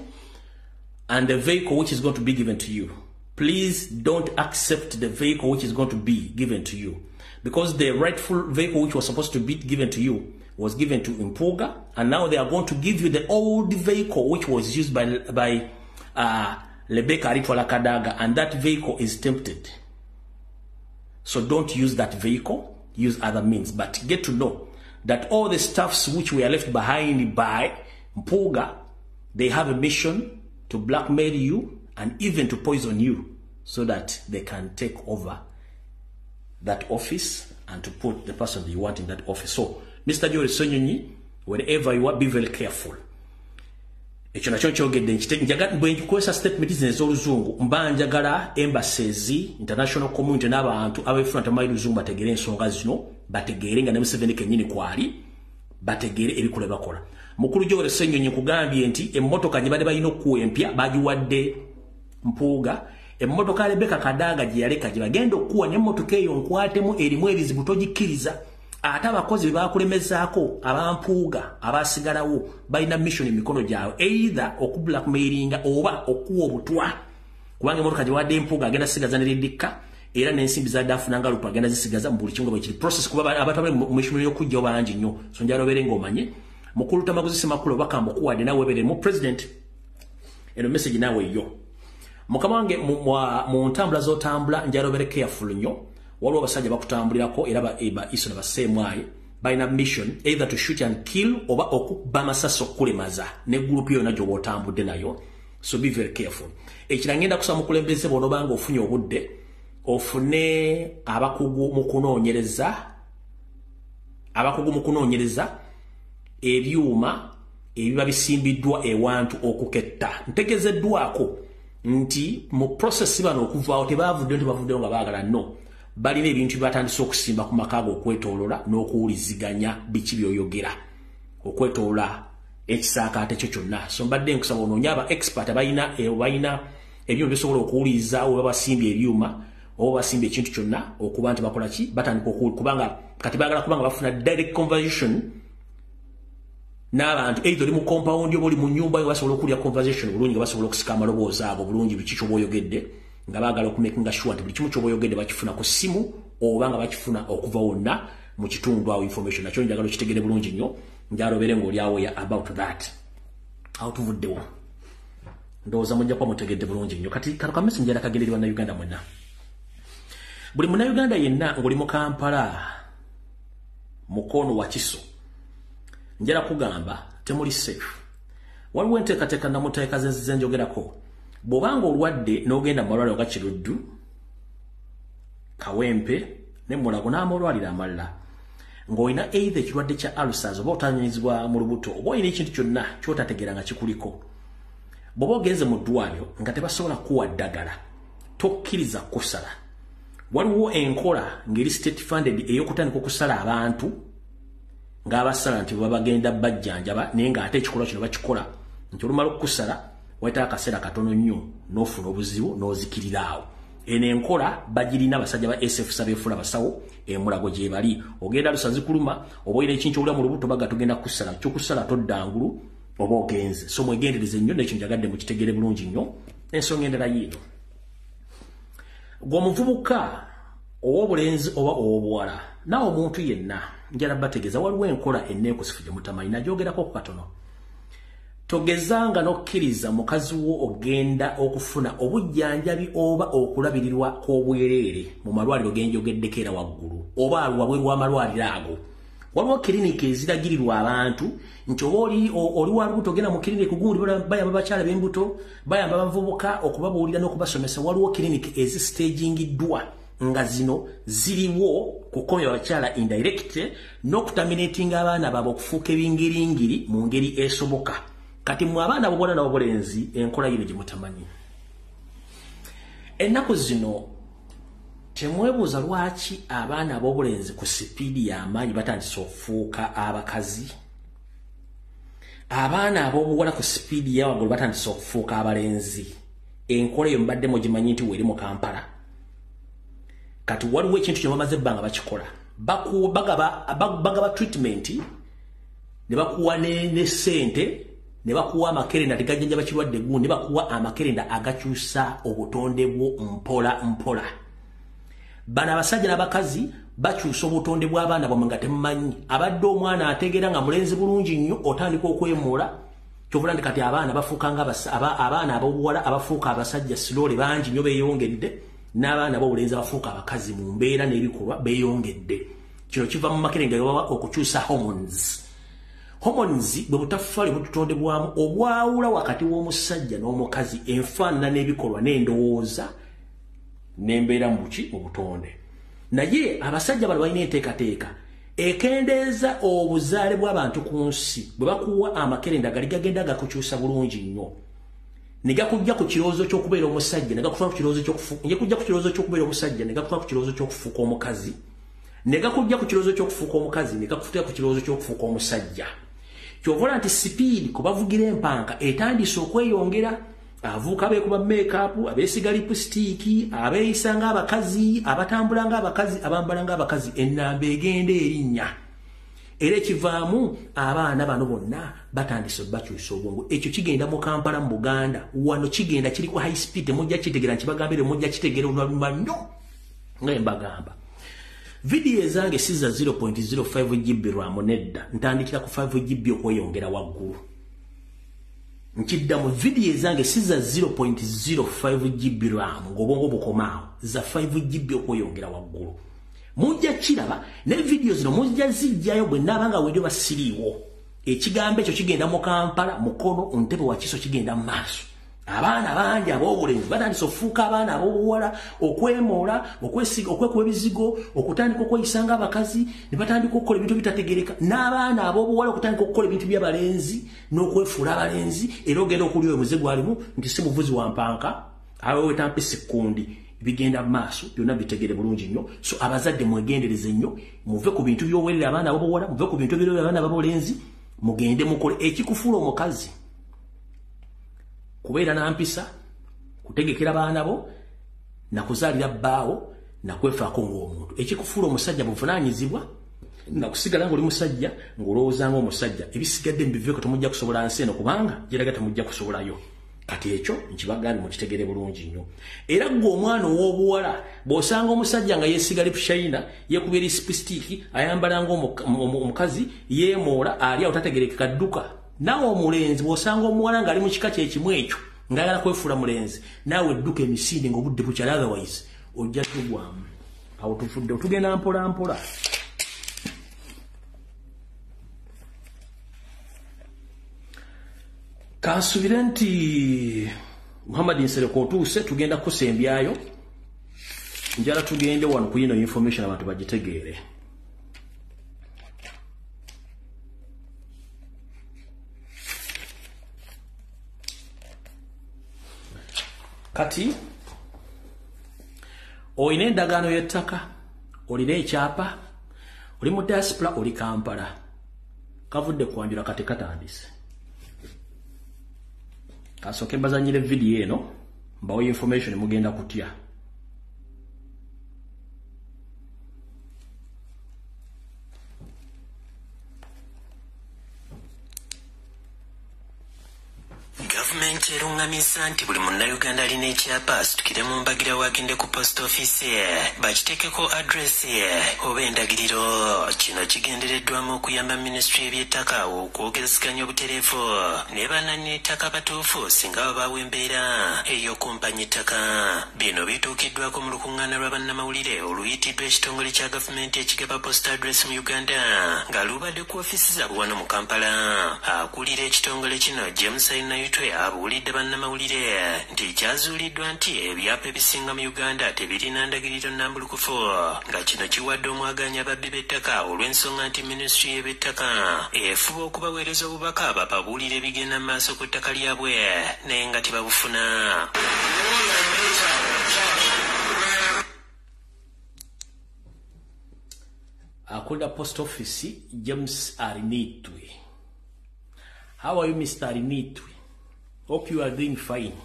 and the vehicle which is going to be given to you. Please don't accept the vehicle which is going to be given to you because the rightful vehicle which was supposed to be given to you was given to Mpuga, and now they are going to give you the old vehicle which was used by Lebeka Aritwala Kadaga, and that vehicle is tempted. So don't use that vehicle, use other means, but get to know that all the stuffs which were left behind by Mpuga, they have a mission to blackmail you and even to poison you so that they can take over that office and to put the person that you want in that office. So Mr. Joel Senyonyi, whenever you are, be very careful. Ekyo nakyo kyogedde njagala bwe nkukozesa statement ez'oluzungu mba njagala embassies, international community n'abantu abefuna tamayi luzungu bategere ensonga zino, bategere nga ne Museveni kennyini kwali, bategere ebikola bakola. Mukulu Joel Senyonyi nkugambye nti emmotoka gye bali balina okuwempya bagiwadde Mpuuga, emmotoka Lebeka Kadaga gye yaleka gye bagenda okuwa n'emmotoka eyo nkwatemu erimu ebizibu togikkiriza. Ate abakozi bakulemezaako abampuuga abasigalawo balina mission emikono gyabwe either okublackmailinga oba okuwa obutwa kubanga emmotoka gye wadde Mpuuga agenda sigaza neridika era n'ensimbi zadde afunanga lupa agenda zisigaza mu buli kimu bwe kiri process kuba abantu abali mu mission y'okujja bangi nnyo so njala obeere ng'omanye Mukulu Lutamaguzi Semakula bakamba okuwadde nawe webeere mu president eno message nawe yo mukama wange mu ntambula z'otambula njala obeere careful nnyo. Waliwo abasajja bakutambulirako era ba iso na basemwaye balina mission either to shoot and kill oba okuba amasasi okukulemaza ne group yonna gy'otambudde nayo, so be very careful. Ekira ngenda kusaba mukulembeze bw'onobanga ofunye obudde ofune abakugu mu kunoonyereza ebyuma ebiba bisimbiddwa ewantu okuketta. Ntegezeddwako nti mu process bano okuvaawo tebavuddeyo nga baagala no. balina ebintu batandise okusimba ku makago okwetolola n'okuwuliziganya biki byoyogera okwetolola ekisaakaate kyo kyonna so mbadde nkusaba onoonya aba expert balina ebyuma bisobola okuwuliza oba basimbye ebyuma oba basimbye ekintu kyonna okuba nti bakola ki batandika kubanga kati baagala kubanga bafuna direct conversation n'abantu either oli mu compound oba oli mu nnyumba yo basobola okulya conversation bulungi nga basobola okusika amaloboozi ago bulungi biki ky'oba oyogedde nga baagala okumakinga sure nti buli kimu ky'oba oyogedde bakifuna ku ssimu oba nga bakifuna okuva wonna mu kitundu awo information nakyo njagala okitegere bulungi nnyo njalobere ng'oli awo ya about that awo tuvuddewo ndowooza mujja kuba mutegedde bulungi nnyo kati kano kamesi njala kagendererwa na Uganda mwenna buli munnauganda yenna ng'oli mu Kampala mukono wa Kiso njala kugamba temuli safe waliwo enteekateeka namuteeka ze njogerako bw'obanga olwadde n'ogenda mu malwaliro ga Kiruddu Kawempe ne Mulago n'amalwaliro amalala ng'olina either ekirwadde kya ulcers oba otanyanyizibwa mu lubuto oba olina ekintu kyonna ky'otategeera nga kikuliko bw'oba ogenze mu ddwaliro nga tebasobola kuwa ddagala tokkiriza kusala waliwo enkola ng'eri state funded ey'okutandika okusala abantu ng'abasala nti babagenda bajjanjaba naye ng'ate ekikolwa kino bakikola nti olumala okukusala wayitawo akaseera katono nnyo n'ofuna obuzibu n'ozikiriraawo eno enkola bagirina abasajja ba SFC abeefula basawo Mulago gye bali ogenda lusazi kuluma oba olina ekintu ky'olya mu lubuto baga togenda kusala ky'okusala todda ngulu oba ogenze so mwegendereze nnyo n'ekyo njagadde mukitegere bulungi nnyo ensonga endala yiino gw'omuvubuka ow'obulenzi oba ow'obuwala naawe omuntu yenna njala bategeeza waliwo enkola enneekusifu gye mutamanyi nagyogerako ku katono togezanga n'okkiriza mukazi wo ogenda okufuna obujjanjabi oba okulabirirwa kw'obwereere mu malwaliro genjogeddeko era waggulu oba wabweru w'amalwaliro ago waliwo kiriniki eziragirirwa abantu nti oba oli wa lubuto ogenda mu kiriniki gundi bayamba bakyala b'embuto bayamba bavubuka okubabuulira n'okubasomesa waliwo kiriniki ezisitagingiddwa nga zino ziriwo kukomya abakyala indirect n'okutaminatinga abaana baabwe okufuuka ebingiringiri mu ngeri esoboka kati mu abaana b'obuwala n'obulenzi enkola yino gye mutamanyi ennaku zino temwebuuza lwaki abaana ab'obulenzi ku sipiidi y'amaanyi batandise okufuuka abakazi abaana ab'obuwala ku sipiidi y'awaggulu batandise okufuuka abalenzi enkola eyo mbadde mugimanyi nti weeri mu Kampala kati waliwo ekintu kye bamaze ebbanga bakikola bagaba treatment ne bakuwa ne ssente ne bakuwa amakerenda tegajjanja bakirwadde gundi ne bakuwa amakerenda agakyusa obutonde bwo mpola mpola bana abasajja n'abakazi bakyusa obutonde bw'abaana bwamwe nga temumanyi abadde omwana ategeera nga mulenzi bulungi nnyo otandika okwemuula kyovula nti kati abaana bafuuka abaana ab'obuwala abafuuka abasajja siloole bangi nnyo beeyongedde n'abaana b'obulenzi abafuuka abakazi mu mbeera n'ebikolwa beeyongedde kino kiva mu makerenda gabawa okukyusa hormones bwe butafaale bututonde bwamu obwawula wakati w'omusajja n'omukazi enfaanana n'ebikolwa n'endowooza n'embeera mu buki mu butonde naye abasajja bano balina enteekateeka ekendeeza obuzaale bw'abantu ku nsi bwe bakuwa amakerenda gali gagenda gakukyusa bulungi nnyo ne gakujja ku kirowoozo ky'okubeera omusajja ne gakufa ku kirowoozo ky'okubeera omusajja ne gakufa ku kirowoozo ky'okufuuka omukazi ne gakujja ku kirowoozo ky'okufuuka omukazi ne gakufuta ku kirowoozo ky'okufuuka omusajja ky'ovola nti sipiidi ku bavugira empanka etandise okweyongera avuuka beekuba make-up abeesiga lipusitiiki abeeyisa ng'abakazi abatambula ng'abakazi abambala ng'abakazi ennamba egenda erinnya era ekivaamu abaana bano bonna batandise bakyusa obwongo ekyo kigenda mu Kampala mu Buganda wano kigenda kiri ku high speed mujja kitegeera nkibagambire mujja kitegeera oluvannyuma nnyo nga mbagamba video ezange si za 0.05 GB RAM nedda ntandikira ku 5 GB okweyongera waggulu nkidda mu video ezange si za 0.05 GB RAM ng'obwongo bukomaawo za 5 GB okweyongera waggulu mujja kiraba ne video zino mujja zijjayo bwe nabanga wendi basiriiwo ekigambo ekyo kigenda mu Kampala mukono ontebe wa Kiso kigenda mu maaso abaana bangi ab'obulenzi batandise okufuuka abaana ab'obuwala okwemoola okwekuba ebizigo okutandika okweyisanga abakazi ne batandika okukola ebintu bitategereka n'abaana ab'obuwala okutandika okukola ebintu by'abalenzi n'okwefuula abalenzi era ogenda okulya oyo muze gwalimu nti si muvuzi wa mpanka awe wetampa esekundi bigenda maaso byonna bitegere bulungi nnyo. So abazadde mwegendereze nnyo, muve ku bintu by'owerera abaana ab'obuwala, muve ku bintu by'owerera abaana ab'obulenzi, mugende mukole ekikufuula omukazi kubeera na mpisa, kutegekera baana bo, na kuzaalira bbaawo, na kwefaako ng'omuntu. Ekikufuula omusajja buvunaanyizibwa, na kusigala ng'oli musajja, ng'olowooza ng'omusajja. Ebisigadde mbiveeko temujja kusobola nsi eno kubanga giraga temujja kusobolayo. Kati ekyo nkibagambe mukitegere bulungi nnyo. Era gwe omwana ow'obuwala bw'osanga omusajja nga yeesiga lipshayina, yeekubye lipstick, ayambala ng'omukazi, yeemoola, ali awo tategerekeka dduka. Naawe omulenzi bw'osanga omuwala ng'ali mu kika kye kimu ekyo, ng'ayagala kwefuula mulenzi, naawe edduka emisinde ng'obudde bukyali, otherwise ojja tugwamu. Awo tufudde otugenda mpola mpola. Kansubire nti Muhammad Nsereko otuuse tugenda kusembyayo, njala tugende wano ku yino information abantu bagitegeere. Kati oyina endagaano y'ettaka, olina ekyapa, oli mu diaspora, oli Kampala, kavudde kwanjula kati katandise. Kasooke mbazanyire video eno mbawo information mugenda kutya. Gavumenti erungamisa nti buli munnayuganda alina ekyapa asitukire mu mbagira wagende ku post office bakiteekeko address oba endagiriro. Kino kigendereddwamu okuyamba ministry y'eby'ettaka okwogezekanya obutereevu ne bannannyini ettaka batuufu singa baba bawa embeera ey'okumpanya ettaka. Bino bituukiddwako mu lukuŋŋaana lwa bannamawulire oluyitiddwa ekitongole kya gavumenti ekigaba post address mu Uganda nga lubadde ku ofisi zaabwe wano mu Kampala. Akulira ekitongole kino James Ayinayitwe abuulidde bannamawulire nti kyazuuliddwa nti ebyapa ebisinga mu Uganda tebirina ndagiriro nnambulukufu, nga kino kiwadde omwaganya ababbi b'ettaka olw'ensonga nti minisitule y'eby'ettaka efuba okubaweereza obubaka bababuulire ebigenda mu maaso ku ttaka lyabwe naye nga tebabufuna. Akulira post office James Ayinayitwe. How are you, Mr. Ayinayitwe? Hope you are doing fine.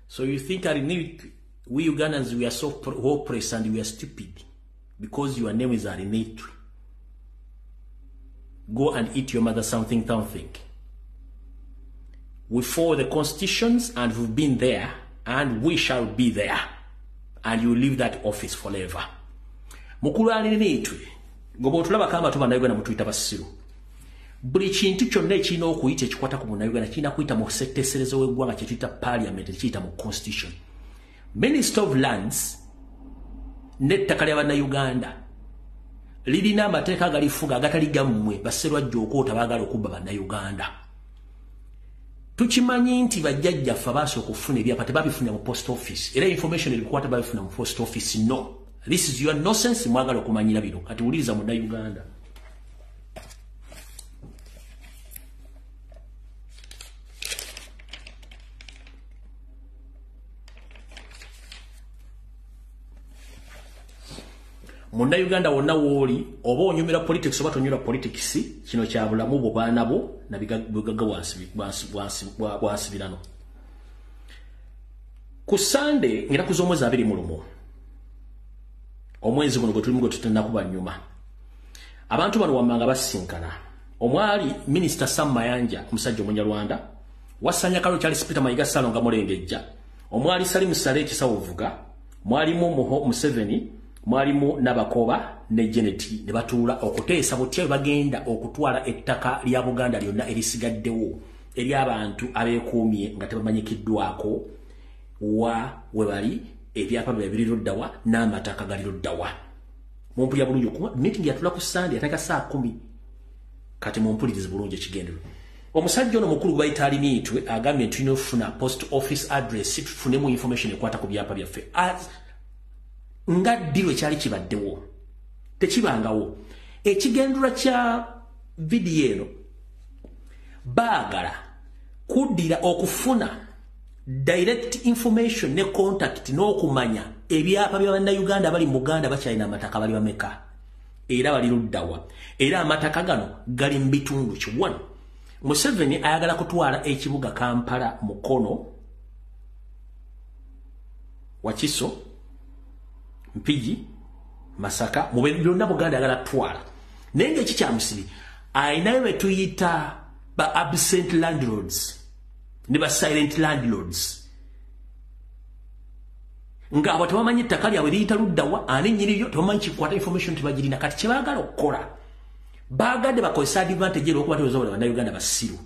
So you think Ayinayitwe, we Ugandans, we are so hopeless and we are stupid because your name is Ayinayitwe. Go and eat your mother something. We follow the constitutions and we've been there and we shall be there and you leave that office forever. Mukulu Ayinayitwe, gobo tulaba kama tuba nayo na mutuyita basiru. Buli kintu kyonna ekirina okuyita ekikwata ku munnayuganda kirina kuyita mu setteeserezo w'eggwanga kye tuyita parliament, ekiyita mu constitution. Minister of Lands n'ettaka lya bannayuganda lirina amateeka agalifuga agatali gammwe basserwajja okwoota baagala okubba bannayuganda. Tukimanyi nti bajjajjaffe abasooka okufuna ebyapa tebabifunira mu post office, era information ebikwata babifuna mu post office. No, this is your nonsense. Mwagala okumanyira bino kati wuliriza munnayuganda. Munnayuganda wonna wooli oba onyumira politics oba tonyumira politics, kino kya bulamu bwo baana bo na bigagga wansibirano. Ku Sunday ngera ku z'omwezi 21 omwezi guno gwe tulimu gwe tutannakuba nnyuma, abantu bano wammanga basinkana. Omwali Minisita Sam Mayanja omusajja Omunyarwanda, Wasanya Kalo Charles Peter Mayiga Salonga Mulengejja, omwali Salim Saleh Kisawuvuga, mwalimu Muho Museveni, mwalimu Nabakoba ne Geneti ne batuula okuteesa butya bagenda okutwala ettaka lya Buganda lyonna erisigaddewo eri abantu abeekuumye nga tebamanyikiddwako wa we bali, ebyapa biriroddawa n'amataka galiroddawa. Mumpulira bulungi okuba meeting yatula ku Sunday yataka saa 10. Kati mumpulirize bulungi ekigendero. Omusajja ono mukulu bayita Ayinayitwe agambye nti tunofuna post office address tufunemu information ekwata ku byapa byaffe. Nga ddiiro ekyali kibaddewo tekibangawo. Ekigendera kya video eno baagala kuddira okufuna direct information ne contact n'okumanya ebyapa bya bannayuganda bali mu Uganda bakyalina amataka bali bameka era bali luddawa era amataka gano gali mu bitundu ki. 1 Museveni ayagala kutwala ekibuga Kampala Mukono Wakiso Mpigi Masaka mu byonna Buganda ayagala twala nenge kikyamusiri ayinayo betuyita ba absent landlords ne ba silent landlords nga abo tebamanyi ettaka lyabwe liyita luddawa ani nnyiniyo tebamanyi kikwata information tebagirina kati kyebaagala okukola baagadde bakozesa advantage olwokuba tebazobola bannayuganda basiru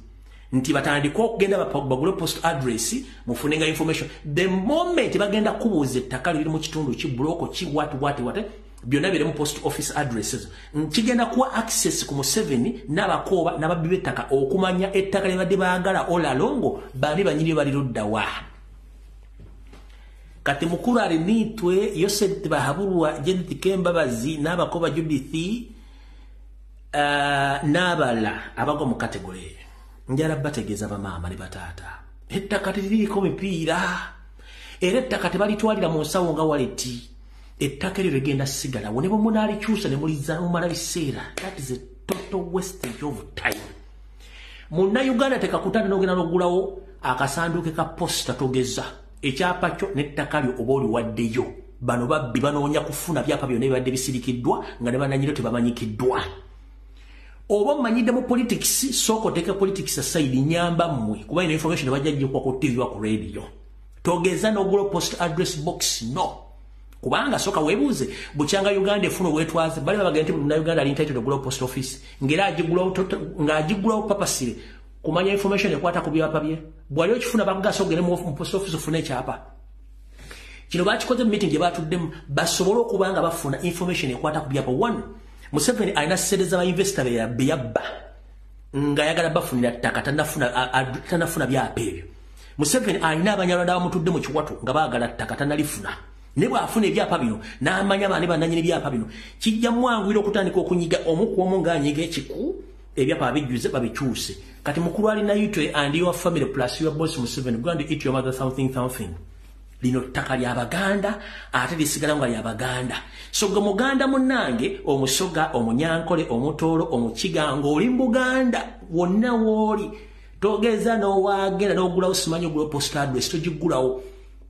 nti batandika okugenda bagule post address mufunenga information the moment bagenda kubuuza ettaka liri mu kitundu ki buloko ki what byonna biri mu post office addresses kigenda kuwa access ku Museveni n'abakooba n'ababbi b'ettaka okumanya ettaka lye badde baagala olalongo bali banyiri bali luddawa. Kati mukulu alinitwe Yosef Bahabulwa Judith Kembabazi n'abakooba Judith n'abala abagwa mu category njala bategeeza bamaama ne bataata ettaka tiriko mipiira era ettaka tebalitwalira mu nsawo nga waleti ettaka lyo ligenda sigala ne bwe munaalikyusa ne muliza mumala biseera. That is a total wastage of time. Munnayuganda tekakutana n'ogenda n'ogulawo akasanduuke ka posta togeza ekyapa kyo n'ettaka lyo oba oliwaddeyo bano babbi banoonya kufuna byapa byonna ebibadde bisirikiddwa nga ne bananyiro tebamanyikiddwa. Oba mmanyidde mu politics sooka oteeke politics aside nyamba mmwe kuba ino information bajjajjikuwa ku TV wa ku radio togeza n'ogula post address box no kubanga soka webuze bukyanga Uganda efuna obwetwaze bali bagenda nti na Uganda ali entitled ogula post office ngera agigulawo papasire kumanya information ekwata ku byapa bye bwali okifuna bagasa ogere mu post office ofuna ekyapa kino bakikoze meeting gye batuddemu basobole okubanga bafuna information ekwata ku byapa. 1 Museveni alina sedeza ba investor be yabba nga yagala bafunira ttaka tanafuna byapa ebyo. Museveni alina abanyalwanda bamutudde mu kiwatu nga baagala ttaka tanalifuna ne bwafuna ebyapa bino n'amanya baani bannanyini byapa bino kijja mwanguira okutandika okunyiga omukuomu ng'anyiga ekiku ebyapa abijjuze babikyuse. Kati mukulu alina yitwe and your family plus your boss Museveni going to eat your mother something lino ttaka ly'Abaganda ate lisigala nga ly'Abaganda. So gwe Muganda munnange omusoga omunyankole omutoolo omukiga ng'oli mu Buganda wonna w'oli togeza n'owaagenda n'ogulawo simanyi ogulawo post address togigulawo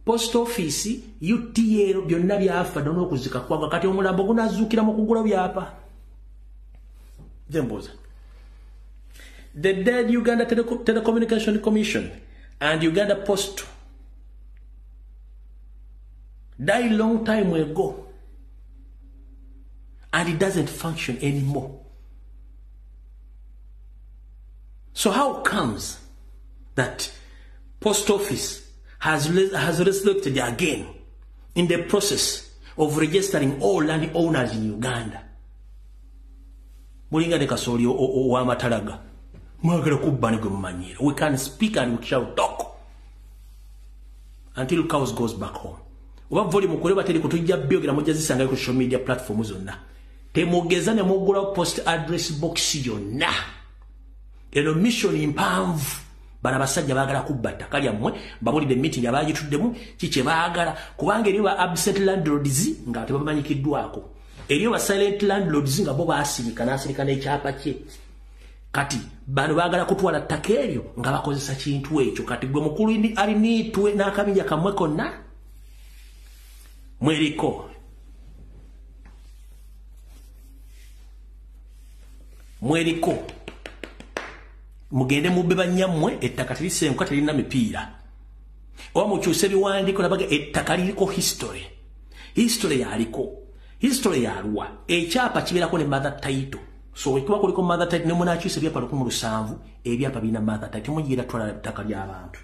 post office UTL byonna byafa n'okuzika kwagwa kati omulambo gunazuukira mu kugula byapa. Zemboza the dead Uganda Telecommunication Commission and Uganda Post died long time ago and it doesn't function anymore. So how comes that post office has resurrected again in the process of registering all land owners in Uganda? Mulinga de kasoli o matalaga mwagala kubba ne gumanyira. We can speak and we shall talk until cows goes back home. Oba volume kole bateri kutujja byogera mujazisanga ku social media platform zonna temugeza ne mugula post address box yonna eno mission impanvu bana basajja baagala kubbata kalya mmwe babulide meeting abagituddemu kiche baagala kubanga eriyo ba absent landlords nga tebamanyikiddwako eriyo ba silent landlords nga bo baasirika n'asirika n'ekyapa kye kati bano baagala kutwala ttaka eryo nga bakozesa kintu ekyo kati gwe mukulu ali niitwe n'akabinja kamwe konna mweriko mugende mubbe banyammwe ettaka telisenguka telina mipiira oba mukyuse ebiwandiiko nabaga ettaka liriko history yaluwa ekyapa kibeerako ne mother title so ekuba kuliko mother title ne munakyuse ebyapa 17 ebyapa birina mother title temugira twala ettaka ly'abantu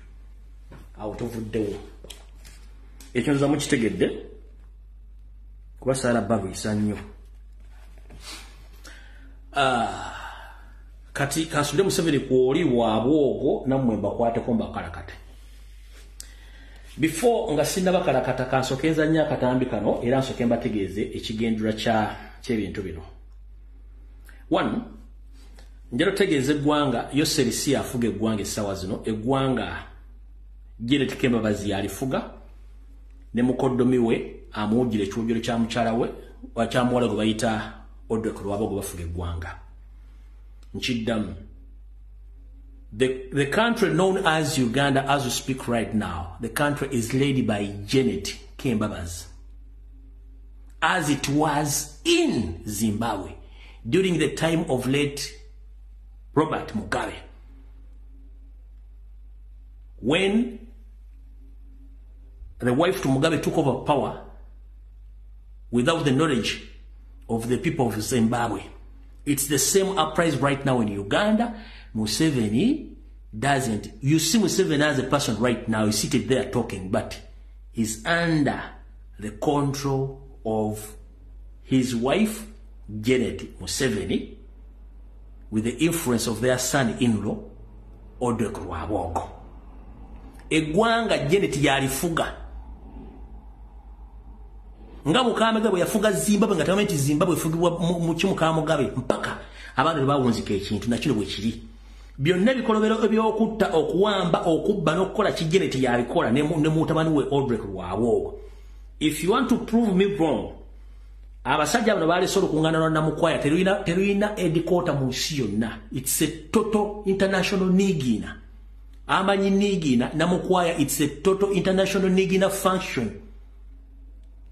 awo tovuddewo ekyo nza mukitegedde kuba sala babisa nnyo. Kati kasule Museveni kuoli wabwogo namwe bakwateko mbakalakata before nga sinna bakalakata kansokenza nnyo akatambi kano era nsoke mbategeeze ekigendera ky'ebintu bino. 1 njalo tegeeze eggwanga Yoserisi afuga eggwanga essaawa zino eggwanga Janet Kembabazi alifuga ne mukoddomi we amuwujira ekiwujiro kya mukyala we wakyamuwala gwe bayita Odrek Lwabo gwe bafuga eggwanga. Nchiddamu. The country known as Uganda as we speak right now, the country is led by Janet Kembabazi, as it was in Zimbabwe during the time of late Robert Mugabe. When the wife to Mugabe took over power without the knowledge of the people of Zimbabwe. It's the same uprise right now in Uganda. Museveni doesn't. You see Museveni as a person right now, he's seated there talking, but he's under the control of his wife, Janet Museveni, with the influence of their son-in-law, Odrek Lwabo. Eggwanga Janet yalifuga. Nga Mukamega bwe yafuga Zimbabwe nga tamati Zimbabwe efugibwa mu Mukamugabe mpaka abantu bawunzika ekintu nakino bwe kiri. Byonna bikolobero ebyokutta okuwamba okubba n'okukola Janet yabikola ne mutabani we Odrek Lwabo. If you want to prove me wrong, abasajja bano baali solo kungana na Namukwaya terina headquarter mu nsi yonna. It's a total international nigina. Amanyi nigina Namukwaya, it's a total international nigina function.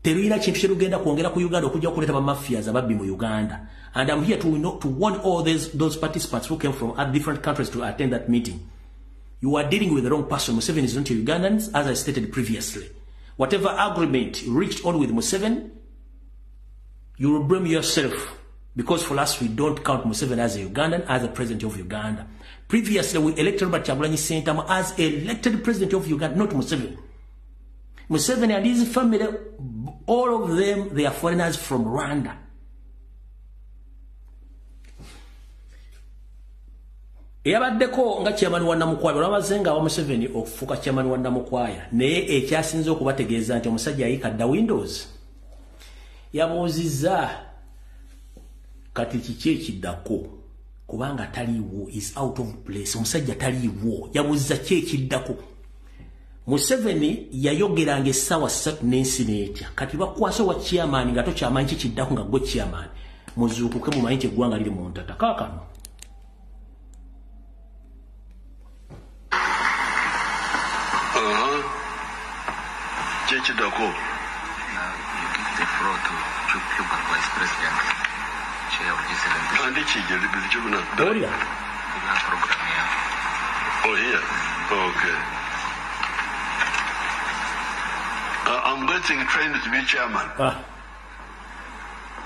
Terina kintu kyerugenda kwongera ku Uganda okujja okuleta ba mafias ababbi mu Uganda. And I'm here to warn all those participants who came from different countries to attend that meeting. You are dealing with the wrong person. Museveni is not Ugandans, as I stated previously. Whatever agreement you reached on with Museveni, you will blame yourself. Because for us, we don't count Museveni as a Ugandan, as a president of Uganda. Previously, we elected Robert Kyagulanyi Ssentamu as elected president of Uganda, not Museveni. Museveni and his family, all of them, they are foreigners from Rwanda. Eyabaddeko nga chairman wa Namukwaya olwabazenga wa Museveni okufuuka chairman wa Namukwaya naye ekyasinze okubategeeza nti omusajja yayikadda Windows yabuuzizza kati kiki ekiddako kubanga taliiwo is out of place omusajja taliiwo yabuuzizza ki ekiddako. Museveni yayogeranga essaawa 3 n'ensi n'etya kati bakwasa wa chairman nga tokyamanyi kikiddako nga gwe chairman muzuukuke mumanyi nti eggwanga liri mu ntata kaakano. Chidako. You give the floor to Cuba Vice President, Chair of G7. And the Chija, the Juna. Doria. Program here. Oh, here. Okay. I'm getting trained to be chairman.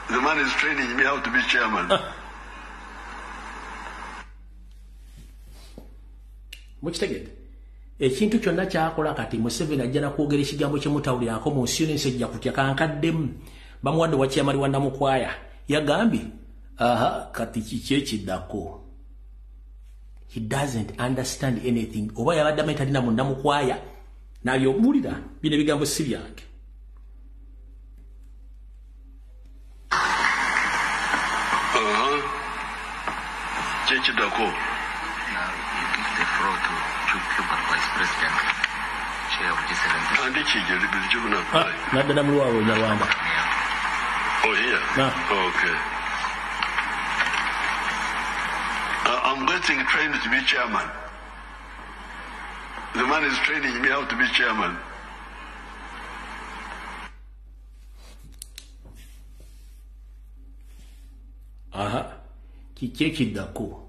The man is training me how to be chairman. Much take it. Ekintu kyonna kyakola kati Museveni ajja nakwogera ekigambo kye mutawulirako mu nsi y'ensi ejja kutya kankaddemu bamuwadde wa chairman wa Namukwaya yagambye kati kiki ekiddako. He doesn't understand anything. Oba yabadde amanyi talina mu Namukwaya n'abyowulira bino ebigambo si byange. Chechiddako. Now you give the floor to Cuba Vice President, Chair of G7. And the Chija, the Juna. Naddala mu lwawo Nyarwanda. Oh, here? Okay. I'm getting trained to be chairman. The man is training me how to be chairman. Kiki ekiddako.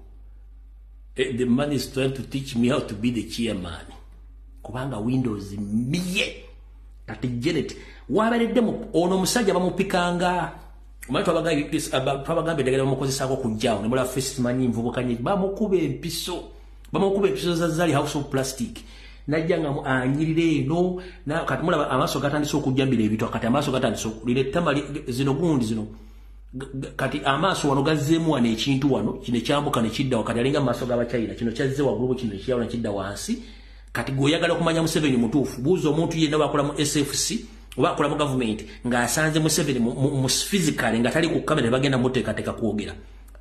The man is trying to teach me how to be the chairman. Kubanga Windows miye. Kati Janet. Wabareddemu ono musajja bamupikanga. Omanyi twabagambe eddagala bamukozesaako kujjawo ne mulaba first man nvubukanye bamukuba empiso. Bamukuba empiso za zali house of plastic. Najja nga anyirira eno kati mulaba amaaso gatandise okujjambira ebitwa kati amaaso gatandise okulira ettama zino gundi zino. Kati amaaso wano gazzeemu wano ekintu wano kino kyambuka ne kidda wakati alinga amaaso g'Abachina kino kyazze waggulu kino kyawula kidda wansi kati gweoyagala okumanya Museveni mutuufu buuza omuntu yenna bw'akola mu SFC oba akola mu gavumenti ng'asanze Museveni mu physical nga tali ku kamera bagenda muteekateeka kwogera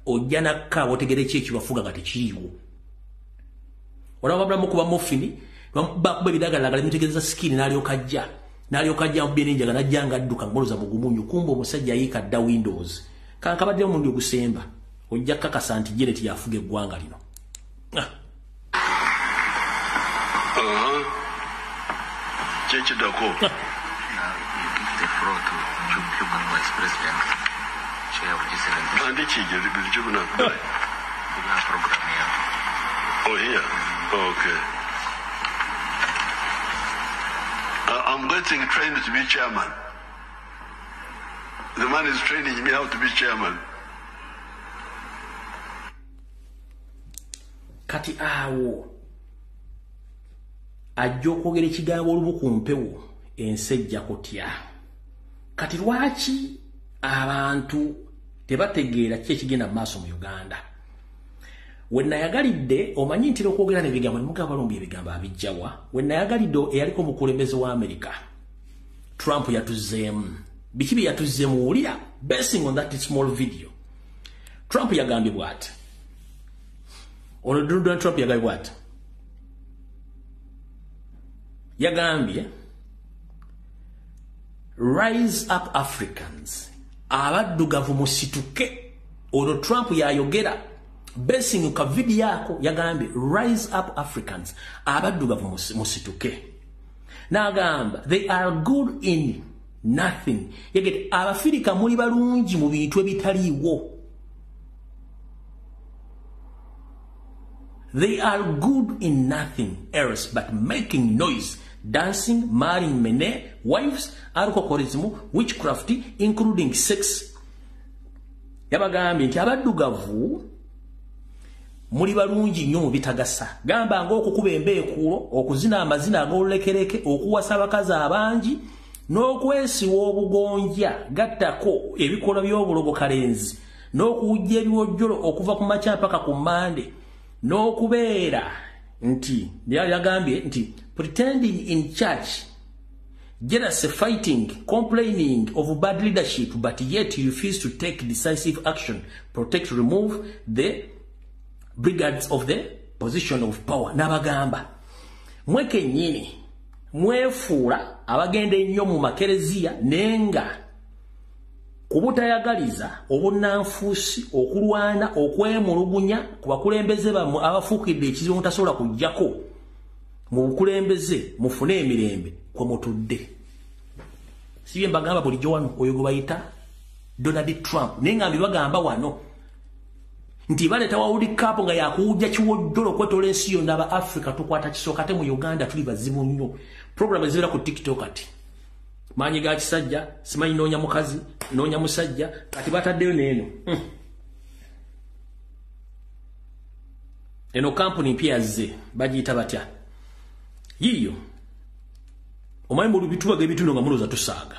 ojja nakka otegere ki ekibafuga nga tekiriiwo olaba babulamu kuba mufini bakuba bidagala mutegereza skin n'alyoka mubyenenja nga najjanga adduka ngoloza mugumunyu kumba omusajja ayiika dda windows kankabadde omundi ogusemba ojja kakasa nti Janet yafuga eggwanga lino Chechidako. Now you give the floor to Cuban Vice President, Chair of G7. And the Chief, the program here. Oh, here? Okay. I'm getting trained to be chairman. The man is training me how to be chairman. Kati awo ajja okwogera ekigambo olubu ku mpewo ensejja kutya. Kati lwaki abantu tebategeera ki ekigenda mu maaso mu Uganda? We nayagalidde omanyi nti okwogera n'ebigambo nemugamba balumbi ebigambo abijjawa. We nayagalidde eyaliko omukulembeze wa America Trump yatuzzeemu biki bye yatuzzeemu wulira basing on that small video. Trump yagambye bw'ati Donald Trump yagambye bw'ati yagambye rise up Africans abaddugavu musituke. Ono Trump yayogera basing ka video yako yagambye rise up Africans abaddugavu musituke. N'agamba they are good in nothing. Yagete Abafirika muli balungi mu bintu ebitaliiwo. They are good in nothing else but making noise, dancing, marrying mene, wives, alcoholism, witchcraft, including sex. Yabagambye nti abaddugavu muli balungi nnyo mu bitagasa. Gamba ng'okukuba embeekuulo, okuzina amazina ag'olulekereke, okuwasa abakazi abangi, n'okwesiwa obugonja gattako ebikola by'obulogo kalenzi, n'okuwujja ebiwojjolo okuva ku makya mpaka ku Mande. No kubeera nti yagambye nti pretending in church, jealousy, fighting, complaining of bad leadership, but yet you refuse to take decisive action, protect, remove the brigades of the position of power. Nabagamba mweke nyini mwefuula abagenda ennyo mu makereziya nenga kubutayagaliza obunanfuusi okulwana okwemulugunya ku bakulembeze bamwe abafuukidde ekizibu mutasobola kujjako mu bukulembeze mufune emirembe kwe mutudde. Sibye mbagamba bulijjo wano oyo gwe bayita Donald Trump naye nga mbibagamba wano nti baleeta wa World Cup nga yakuwujja kiwojjolo okwetola ensi yonna aba Africa tukwata kisooka ate mu Uganda tuli bazibu nnyo. Program ezibera ku TikTok ati maanyi ga kisajja simanyi noonya mukazi noonya musajja kati bataddeyo n'eno eno kampuni mpya yazze bagiyita batya yiyo omanyi mu bitubaga ebituno nga mulooza tusaaga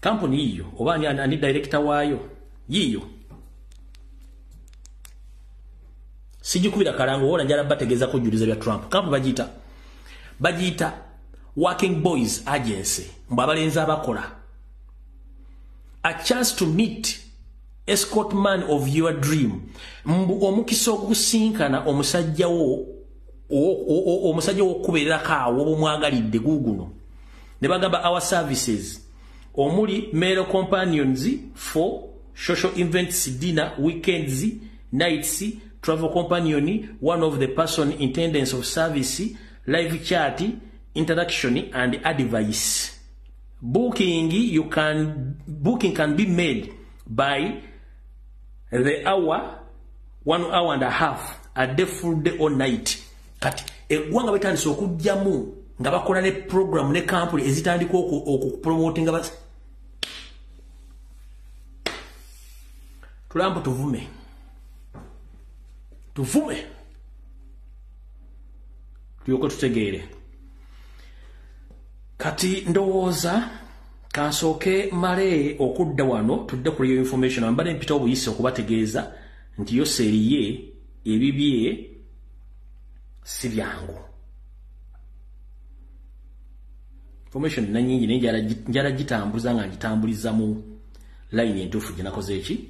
kampuni yiyo oba ani director waayo yiyo sijikubira kalango wona njala bategeeza kujuliza bya Trump. Kampuni bagiyita Working Boys Agency. Mbabalenzi abakola. A chance to meet escort man of your dream. Omukisa okusinkana omusajja wo okubeera kaawo obumwagalidde guguno. Ne bagamba our services. Omuli male companions for social events, dinner, weekends, nights, travel companion, one of the person in attendance of service, live chat, interaction and advice. Booking can be made by the hour, 1 hour and a half, a day, full day or night. Kati eggwanga betandise okujjamu nga bakola ne program ne kampuni ezitandika okupromotinga bas. Tulambo tuvume. Tuyoko tutegeere. Kati ndowooza kansooke male okudda wano tudde ku iyo information ambale mpita obuyise okubategeeza nti yo seriye ebibye si byangu. Information nanyingi njala gitambuza nga ngitambuliza mu line entuufu gye nakoze eki.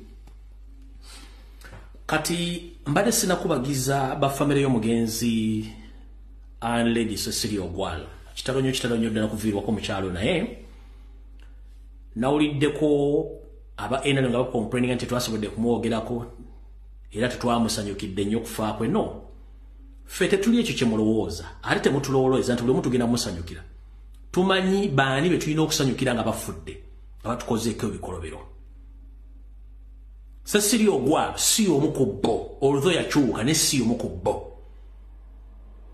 Kati mbade sinakubagiza bafamile y'omugenzi and Lady Cecilia Ogwal. Chitaronyo ddala kuviirwako mukyalo naye nawuliddeko aba NRM nga complaining nti twasobodde kumwogerako era tetwamusanyukidde nnyo okufa kwe. No, ffe tetuli ekyo kye mulowooza ate temutulowolooza nti buli omu tugenda musanyukira. Tumanyi baani be tulina okusanyukira nga bafudde abatukozeeko ebikolobero. Cecilia Ogwal si omu ku bo, although yakyuka ne si omu ku bo.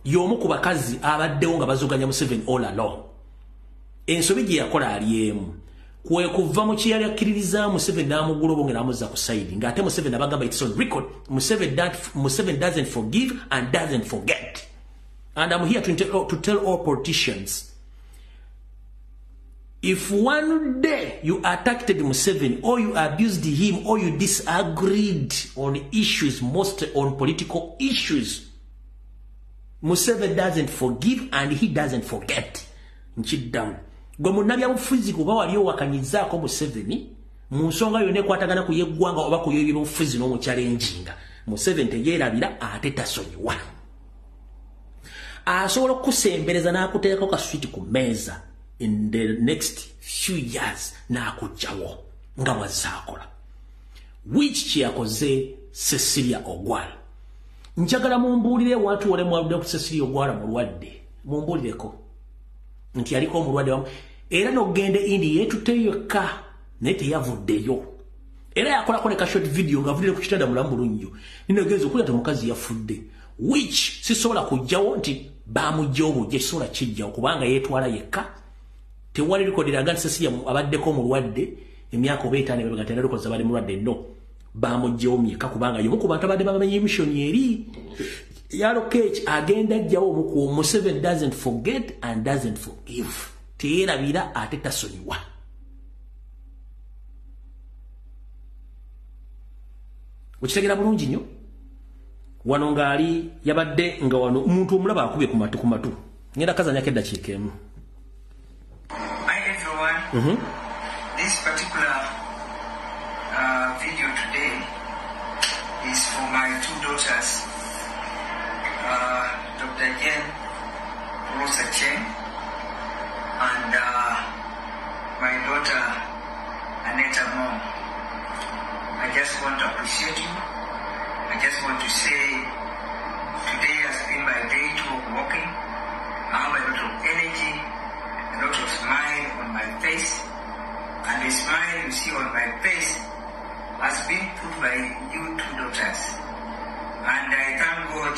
Y'omu ku bakazi abaddewo nga bazuganya Museveni all along. Ensobi gye yakola ali emu. Kwe kuva mu kye yali akkiririza Museveni n'amugula obonge n'amuzza ku side ng'ate Museveni abagamba it's on record. Museveni doesn't forgive and doesn't forget. And I'm here to tell all politicians, if one day you attacked Museveni or you abused him or you disagreed on issues, most on political issues, Museveni doesn't forgive and he doesn't forget. Nchiddamu. Gwe munnabya bufuzi kuba wali owakanyizaako Museveni mu nsonga yonna ekwatagana ku yeggwanga oba ku yeebira obufuzi n'omukyalenjinga. Museveni teyeerabira ate tasonyiwa. Asobola okusembereza n'akuteekako kaswiti ku mmeeza in the next few years n'akugjawo nga bw'azaakola. Which kye yakoze Cecilia Ogwal. Njagala mumbuulire watu wale mwaludde ku Cecilia Ogwal mulwadde. Mumbuulireko nti yaliko omulwadde wamu era n'ogende indi yeetuteyoka naye teyavuddeyo. Era yakolako ne ka short video ng'avudde ku kitanda mulamu bulungi. Ninogeeza okulya te mukazi yafudde. Which sisobola kujjawo nti baamugjawo bujja kisobola kijjawo kubanga yeetwala yekka. Tewali likoderaga nti Cecilia abaddeko omulwadde emyaka oba 5 ebega tena likoza abadde mulwadde no. Baamugjawo myeka kubanga y'omu ku bantu abadde bamanyi mission eri. Yalo Cage agenda ajjawo omu ku Museveni doesn't forget and doesn't forgive. Teerabira ate tasonyiwa. Ukitegera bulungi nnyo? Wano ng'ali yabadde nga wano omuntu omulaba akubye ku matu. Ngenda kazanyako eddakiika emu. This particular video today is for my two daughters, Dr. Jen Rosa Chen and my daughter Aneta Mom. I just want to appreciate you. I just want to say today has been my day to walking. I have a lot of energy, a lot of smile on my face. And the smile you see on my face has been put by you two daughters. And I thank God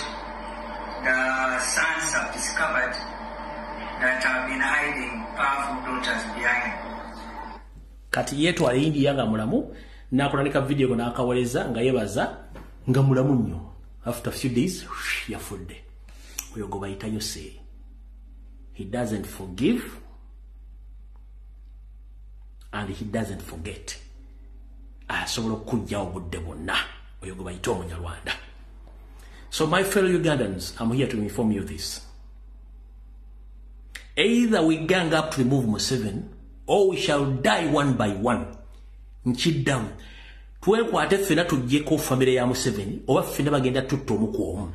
the sons have discovered that have been hiding powerful daughters behind. Kati yetu alindi yanga mulamu na kunanika video kuna akaweleza nga yebaza nga mulamu nnyo. After a few days yafudde. Oyo go bayita yose. He doesn't forgive and he doesn't forget. Asobola okujja obudde bwonna. Oyo go bayita Omunyarwanda. So my fellow Ugandans, I'm here to inform you this. Either we gang up to remove Museveni or we shall die one by one. Nchiddamu. Twekwate ffenna tuggyeko family ya Museveni oba ffenna bagenda tutta omu ku omu.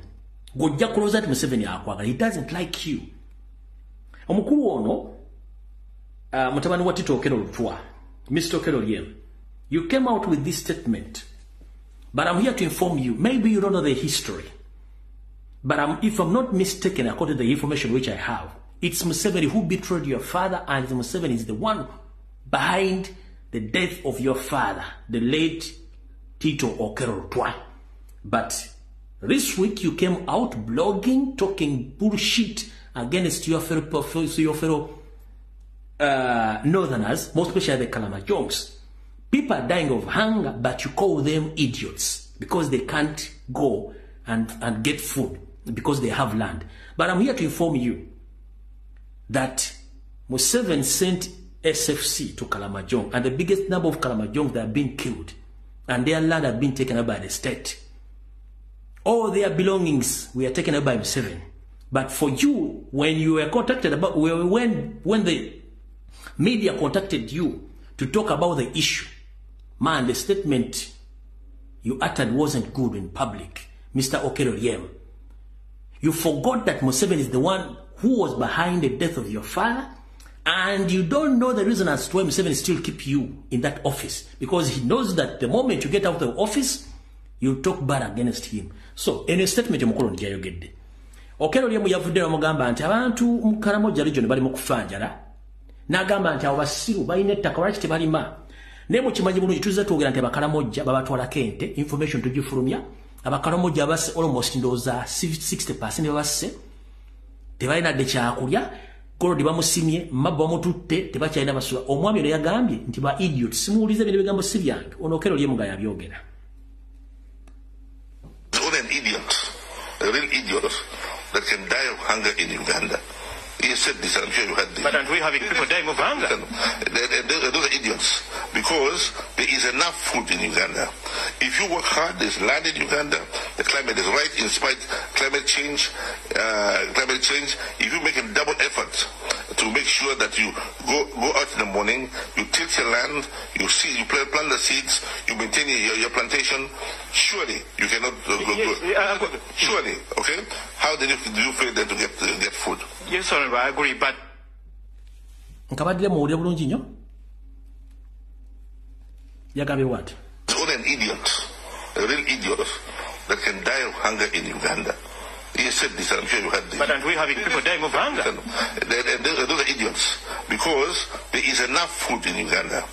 Gojja kulowooza nti Museveni akwagala. He doesn't like you. Omukulu ono mutabani wa Tito Okello Lutwa, Mr. Okello Lutwa, you came out with this statement. But I'm here to inform you. Maybe you don't know the history. But if I'm not mistaken, according to the information which I have, it's Museveni who betrayed your father, and Museveni is the one behind the death of your father, the late Tito Okello Lutwa. But this week you came out blogging, talking bullshit against your fellow northerners, most especially the Kalamajongs. People are dying of hunger, but you call them idiots because they can't go and get food because they have land. But I'm here to inform you that Museveni sent SFC to Kalamajong, and the biggest number of Kalamajongs that have been killed, and their land have been taken up by the state. All their belongings were taken up by Museveni. But for you, when you were contacted about, when the media contacted you to talk about the issue, man, the statement you uttered wasn't good in public. Mr. Okello Lutwa, You forgot that Museveni is the one who was behind the death of your father, and you don't know the reason as to why Museveni still keep you in that office, because he knows that the moment you get out of the office, you talk bad against him. So, in a statement, Mukulu Njayogedde. Okero lyemu yavudde n'amugamba nti abantu mu Karamoja region bali mu kufanjala, n'agamba nti abo basiru balina ettaka lwaki tebalima. Naye mukimanyi bulungi tuzze twogera nti Abakaramoja babatwala kente, information tugifulumya, Abakaramoja basse almost ndowooza 60% babasse, tebalina dde kyakulya, Kolodi bamusimye, mabba bamututte, tebakyalina basula. Omwami ono yagambye nti ba idiot, simuwulize bino bigambo si byange. Ono Okero lyemu nga yabyogera. Only an idiot, a real idiot, that can die of hunger in Uganda. He said this, I'm sure you heard this. But aren't we having people dying of hunger? Those are idiots, because there is enough food in Uganda. If you work hard, there's land in Uganda, the climate is right in spite of climate change. If you make a double effort to make sure that you go out in the morning, you tilt your land, you plant the seeds, you maintain your plantation, surely you cannot surely, okay? How do you fail then to get food? Yes, Honorable, I agree, but Nkabadde muwulire bulungi nnyo? Yagambye what? It's only an idiot, a real idiot, that can die of hunger in Uganda. He said this, I'm sure you heard this. But aren't we having people dying of hunger? Those are idiots, because there is enough food in Uganda.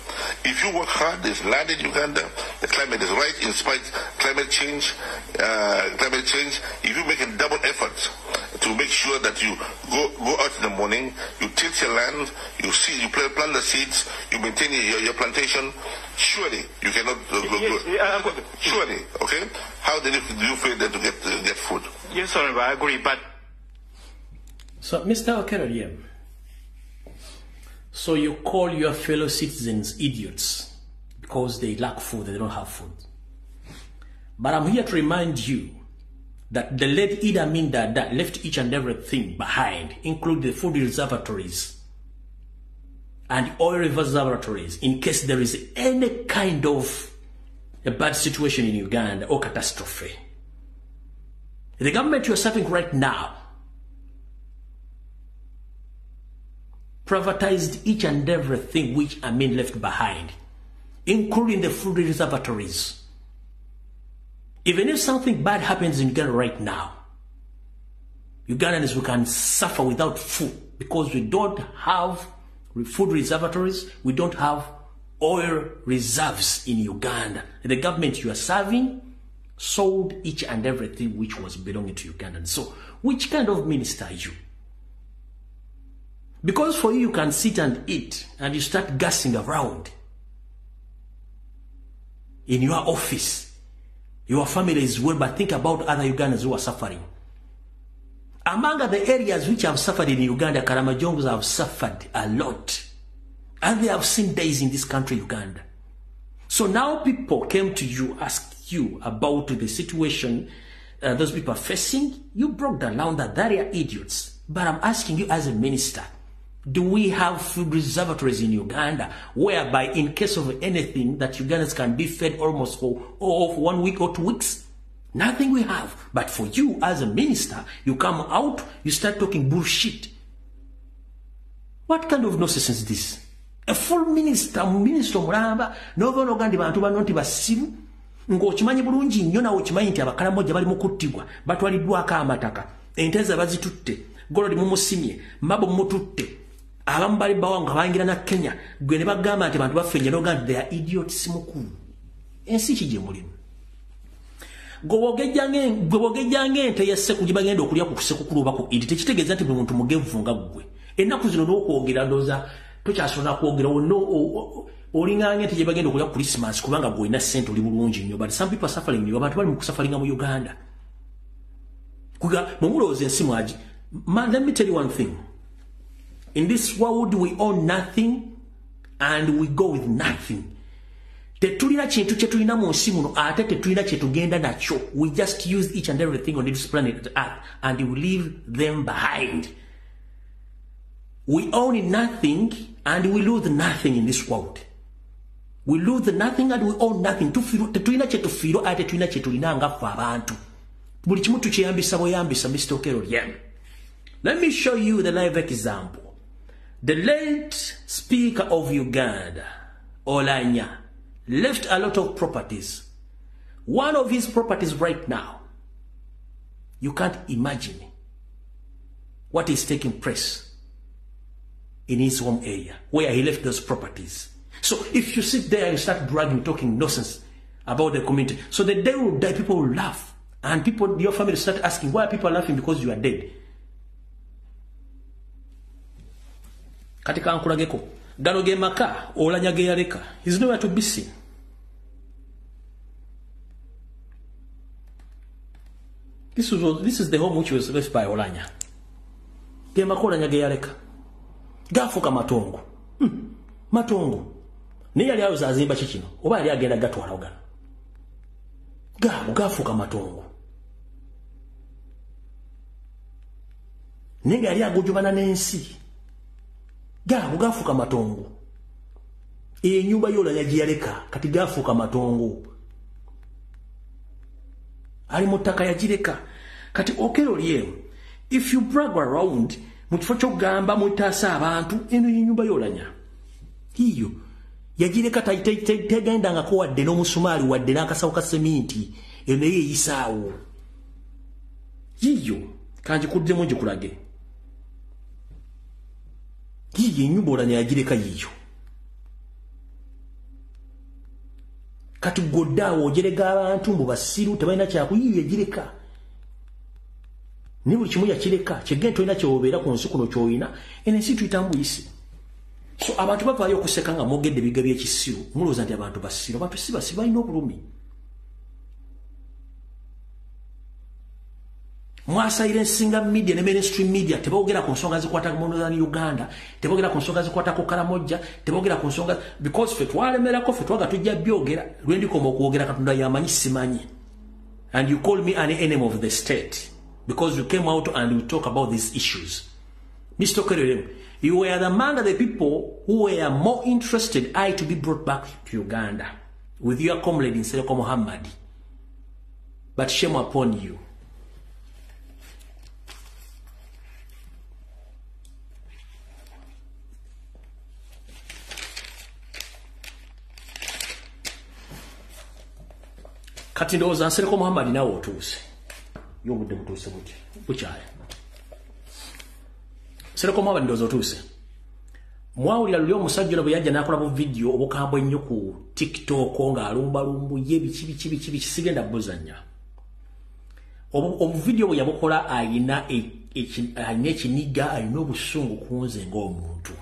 If you work hard, there's land in Uganda, the climate is right in spite of climate change. If you make a double effort to make sure that you go out in the morning, you tilt your land, you plant the seeds, you maintain your plantation, surely you cannot surely, okay? How do you fail then to get food? Yes, Honorable, I agree, but So, Mr. Okero, so you call your fellow citizens idiots because they lack food, they don't have food. But I'm here to remind you that the late Idi Amin Dada left each and everything behind, including the food reservoirs and oil reservoirs, in case there is any kind of a bad situation in Uganda or catastrophe. The government you're serving right now privatized each and everything which Amin left behind, including the food reservoirs. Even if something bad happens in Uganda right now, Ugandans, we can suffer without food because we don't have food reservoirs, we don't have oil reserves in Uganda. The government you are serving sold each and everything which was belonging to Ugandans. So, which kind of minister are you? Because for you can sit and eat and you start gassing around in your office. Your family is well, but think about other Ugandans who are suffering. Among the areas which have suffered in Uganda, Karamajongos have suffered a lot. And they have seen days in this country, Uganda. So now people came to you, asked you about the situation those people are facing. You broke down that they are idiots. But I'm asking you as a minister, do we have food reservoirs in Uganda whereby in case of anything that Ugandans can be fed almost for 1 week or 2 weeks? Nothing we have. But for you as a minister, you come out, you start talking bullshit. What kind of nonsense is this? A full minister mulamba, n'ova n'ogandi bantu bano nti basibu, ng'okimanyi bulungi nnyo nawe okimanyi nti Abakaramoja bali mu kuttibwa, batwaliddwako amataka, ente ze bazitutte, Golodi mumusimye, Mabo mumututte, abamu bali bawanga bangira na Kenya, gwe ne bagamba nti bantu baffe n'ogandi they are idiots mukulu. Ensi ki gye mulimu? Gwe bwogejjanga ente yesse ku gye bagenda okulya ku kusekukulu oba ku Idi, tekitegeeza nti buli muntu mugevu nga ggwe. Ennaku zino n'okwogera ndowooza tokyasona kwogera olinganga nti gye bagenda okulya Christmas kubanga gwe olina ssente oli bulungi nnyo, but some people are suffering nnyo, abantu bali mu kusafaringa mu Uganda. Mumulowooza ensi mwagi. Let me tell you one thing. In this world we own nothing and we go with nothing. Tetulina kintu kye tulina mu nsi muno ate tetulina kye tugenda nakyo. We just use each and everything on this planet Earth and we leave them behind. We own nothing and we lose nothing in this world. We lose nothing and we own nothing. Tetulina kye tufiiro ate tetulina kye tulina nga ffe abantu. buli kimu tukiyambisa bweyambisa Mr. Okero Lyem. Let me show you the live example. The late Speaker of Uganda, Olanya, left a lot of properties. One of his properties right now, you can't imagine what is taking place in his home area, where he left those properties. So if you sit there and start bragging, talking nonsense about the community, so the day will die, people will laugh. And people, your family start asking, why are people laughing? Because you are dead. Katika ankulageko, gano ge maka, Olanya ge yareka. He's nowhere to be seen. This is the home which was left by Olanya. Ge maka Olanya ge yareka. Gafuka matongo. Matongo. Ni yali ayo zazimba chikino. Oba yali agenda gatwala ogana. Gafuka matongo. Ninga yali agujubana n'ensi. Gafuka matongo. Nyumba y'Olanya giyaleka kati gafuka matongo. Ali mutaka yagireka kati Okero Lyem. If you brag around mu kifo ky'okugamba mutaasa abantu eno y'ennyumba y'Olanya. Hiyo yagireka tegendangako wadde n'omusumaali wadde n'akasawo ka seminti eno eyisaawo. Hiyo kanjikuddemu gikulage. Hiyo ennyumba Olanya yagireka yiyo. Kati goddawo ogerega abantu mbu basiru tebalina kyakuyiyo yagireka. Ni buli kimu yakireka kyegenda tolina kyobeera ku nsi kuno kyoyina ensi tuyitambuyise. So abantu bavaayo okuseka nga mwogedde ebiga by'ekisiru mulowooza nti abantu basiru. Abantu si basiru balina obulumi. Mwasayire singa media ne mainstream media tebogera ku nsonga zikwata mu Uganda, tebogera ku nsonga zikwata ku Karamojja, tebogera ku nsonga because fe twalemerako fe twaga tujja byogera lwendikoma okwogera Katonda yamanyi simanyi. And you call me an enemy of the state because you came out and you talk about these issues. Mr. Okero Lyem, you were among the people who were more interested to be brought back to Uganda with your comrade Nsereko Muhammad. But shame upon you. Kati ndowooza Nsereko Muhammad nawe otuuse. Y'obudde butuuse buti. Bukyali. Nsereko Muhammad ndowooza otuuse. Mwawulira luli omusajja bwe yajja n'akola bu video obukambwe ennyo ku TikTok ng'alumba Lumbuye biki sigenda buzanya. Obu video bwe yabukola alina ekiniga alina obusungu kunze ng'omuntu.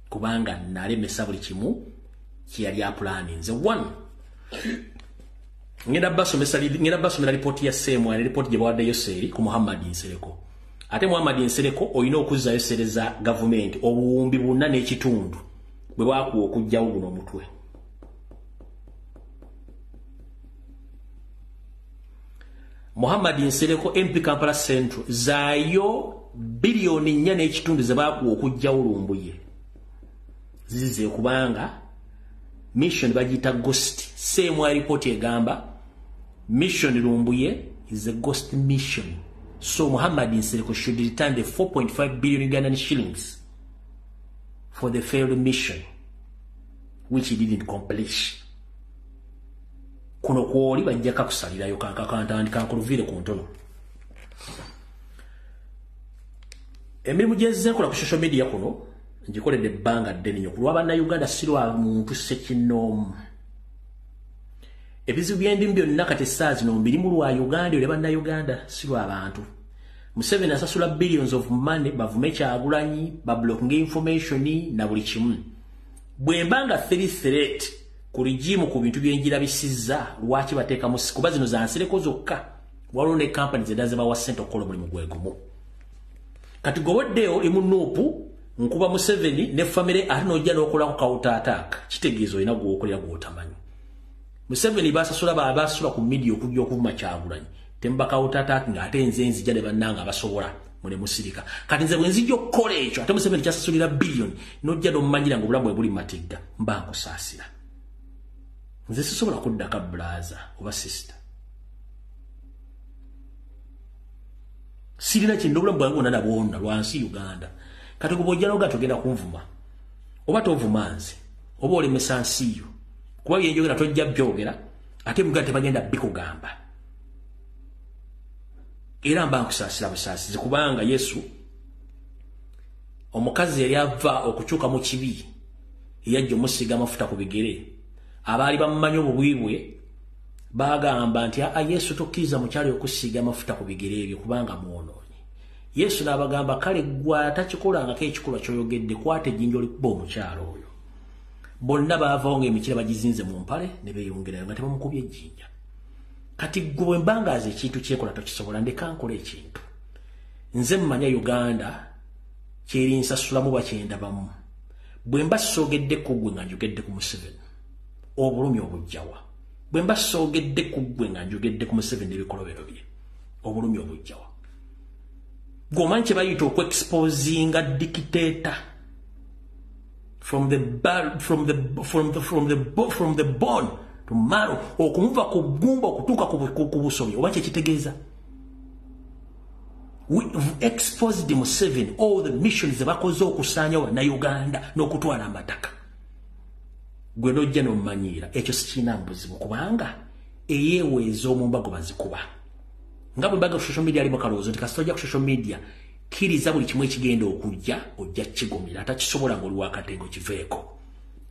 Kubanga nalemesa buli kimu kyeyali apulaninze. One. Ngenda basomera report ya Semu ali report gye bawaddeyo seri ku Muhammad Nsereko. Ate Muhammad Nsereko oyina okuzzayo sere za government obuwumbi buna n'ekitundu bwe bwakuwa okujjawo guno omutwe. Muhammad Nsereko MP Kampala Central zaayo bilioni 4 n'ekitundu ze baakuwa okujjawo Lumbuye. Zize kubanga mission bagita ghost. Same report egamba mission Lumbuye is a ghost mission. So Muhammad Nsereko should return the 4.5 billion Ugandan shillings for the failed mission, which he didn't complete. Kuno kwoli bajja kakusalirayo kankuluvire ku ntono. Emirimu gyezzenkola ku social media kuno njikoledde ebbanga ddene nnyo kulwa bannayuganda si lwa muntu ssekinoomu. Ebizibu by'endimu byonna kati essaawa zino mbirimu lwa Uganda ole bannayuganda si lwa bantu. Museveni asasula billions of money bavume Kyagulanyi bablocking information na buli kimu. Bwe mbanga threat ku regime ku bintu by'enjira bisizza lwaki bateeka mu kuba zino za Nsereko zokka waliwo ne companies edaze bawa ssente okukola omulimu gwegumu. Kati goboddeyo emunuupu nkuba Museveni ne family ate n'ojja n'okola ku counter attack kitegeeza olina gw'okolera gw'otamanyi. Museveni basasula ku media okujja okuvuma Kyagulanyi temba counter attack ng'ate nze nzija ne bannanga basobola mune musirika. Kati nze bwe nzija okukola ekyo ate Museveni kyasasulira billion n'ojja n'omumanyira ng'obulamu bwe buli matigga mba nkusaasira. Nze sisobola kuddaka brother oba sister. sirina kindobula mbwangu nana bwonna lwansi Uganda kati kubojjalo gatogenda kunvuma oba tovumanzi oba olemesa nsiyo kuba byenjogera tojja byogera ate mugate bagenda bikugamba era mba nkusaasira busaasizi kubanga Yesu omukazi yali ava okukyuka mu kibi yajja omusiga amafuta ku bigere abaali bamumanyi obubwibwe bagamba nti Yesu tokkiriza mukyali okusiga amafuta ku bigere ebyo kubanga muwonoonye Yesu n'abagamba kale gwa takikolangako ekikolwa ky'oyogedde kwata ejjinja olikuba omukyalo oyo bonna baavawo ng'emikira bagizinze mu mpale ne beeyongerayo nga tebamukubye ejjinja kati gwe bwe mbangaaza ekintu kyekola tokisobola ndeka nkola ekintu nze mmanya Uganda kyeri nsasulamu bakyendabamu bwe mba soogedde ku ggwe nga njogedde ku Museveni obulumi obujjawa bwe mba soogedde ku ggwe nga njogedde ku Museveni n'ebikolobero bye obulumi obujjawa gwomanyi kye bayita okuexposinga dictator from the bone to marrow okumuva ku ggumba okutuuka ku busomi oba kyekitegeeza we've exposed Museveni all the missions zebakoze okusaanya wana Uganda n'okutwala amataka gwe nojja n'omumanyiira ekyo sikirina mbuzibu kubanga eyeeweeza omumbago bazikuba nga bwe mbaga ku social media alimu kalowoozo nti kasita ojja ku social media kkiriza buli kimu ekigenda okujja ojja kigumira atakisobola ng'oli wakatengo kiveeko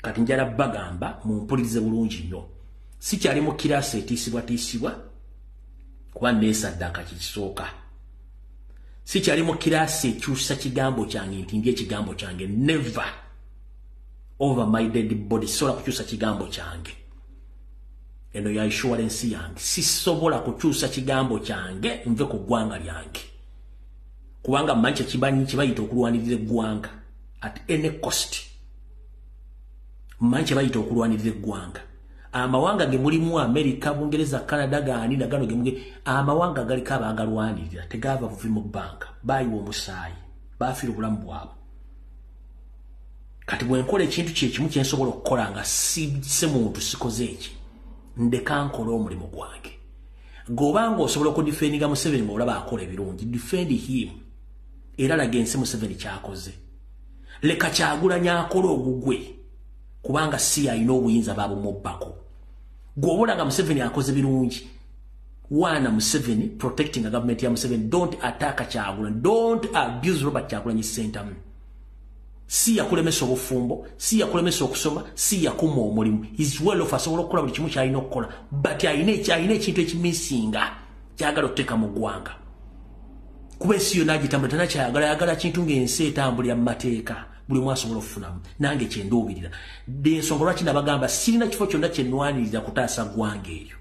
kati njala bagamba mumpulirize bulungi nnyo sikyali mu kiraasi etiisibwatiisibwa kuba neesaddaaka kikisooka sikyali mu kiraasi ekyusa kigambo kyange nti ndi ekigambo kyange never over my dead body sobola kukyusa kigambo kyange eno ya insurance yange sisobola kukyusa kigambo kyange nve ku ggwanga lyange kubanga mmanyi kibayita okulwanirira eggwanga at any cost mmanyi kibayita okulwanirira eggwanga amawanga ge mulimu America Bungereza Canada gaani nagano gemuge amawanga galiko abagalwanirira tegava buvi mu bbanga bayiwa omusaayi bafiira obulamu bwabwe kati bwe nkola ekintu kyekimu kye nsobola okukola nga si muntu sikoze eki ndeka nkola omulimu gwange gobanga osobola okudifendinga Museveni ng'olaba akola ebirungi defend him era laga ensi Museveni kyakoze leka Kyagulanyi akola ogugwe kubanga si alina obuyinza babumubbako gw'obolanga Museveni akoze birungi wana Museveni protecting a government ya Museveni don't attack Kyagulanyi don't abuse Robert Kyagulanyi Sentamu si yakulemesa obufumbo si yakulemesa okusoma si yakuma omulimu is well of asobola okukola buli kimu kyalina okukola but alina ekintu ekimisinga kyagala okuteeka mu ggwanga kuba ensi yonna agitambula tanakyayagala kintu ng'ensi etambulira mu mateeka buli mwe asobola okufunamu nange kyenduubirira ensonga lwaki nabagamba sirina kifo kyonna kyenwanirira kutaasa ggwanga eyo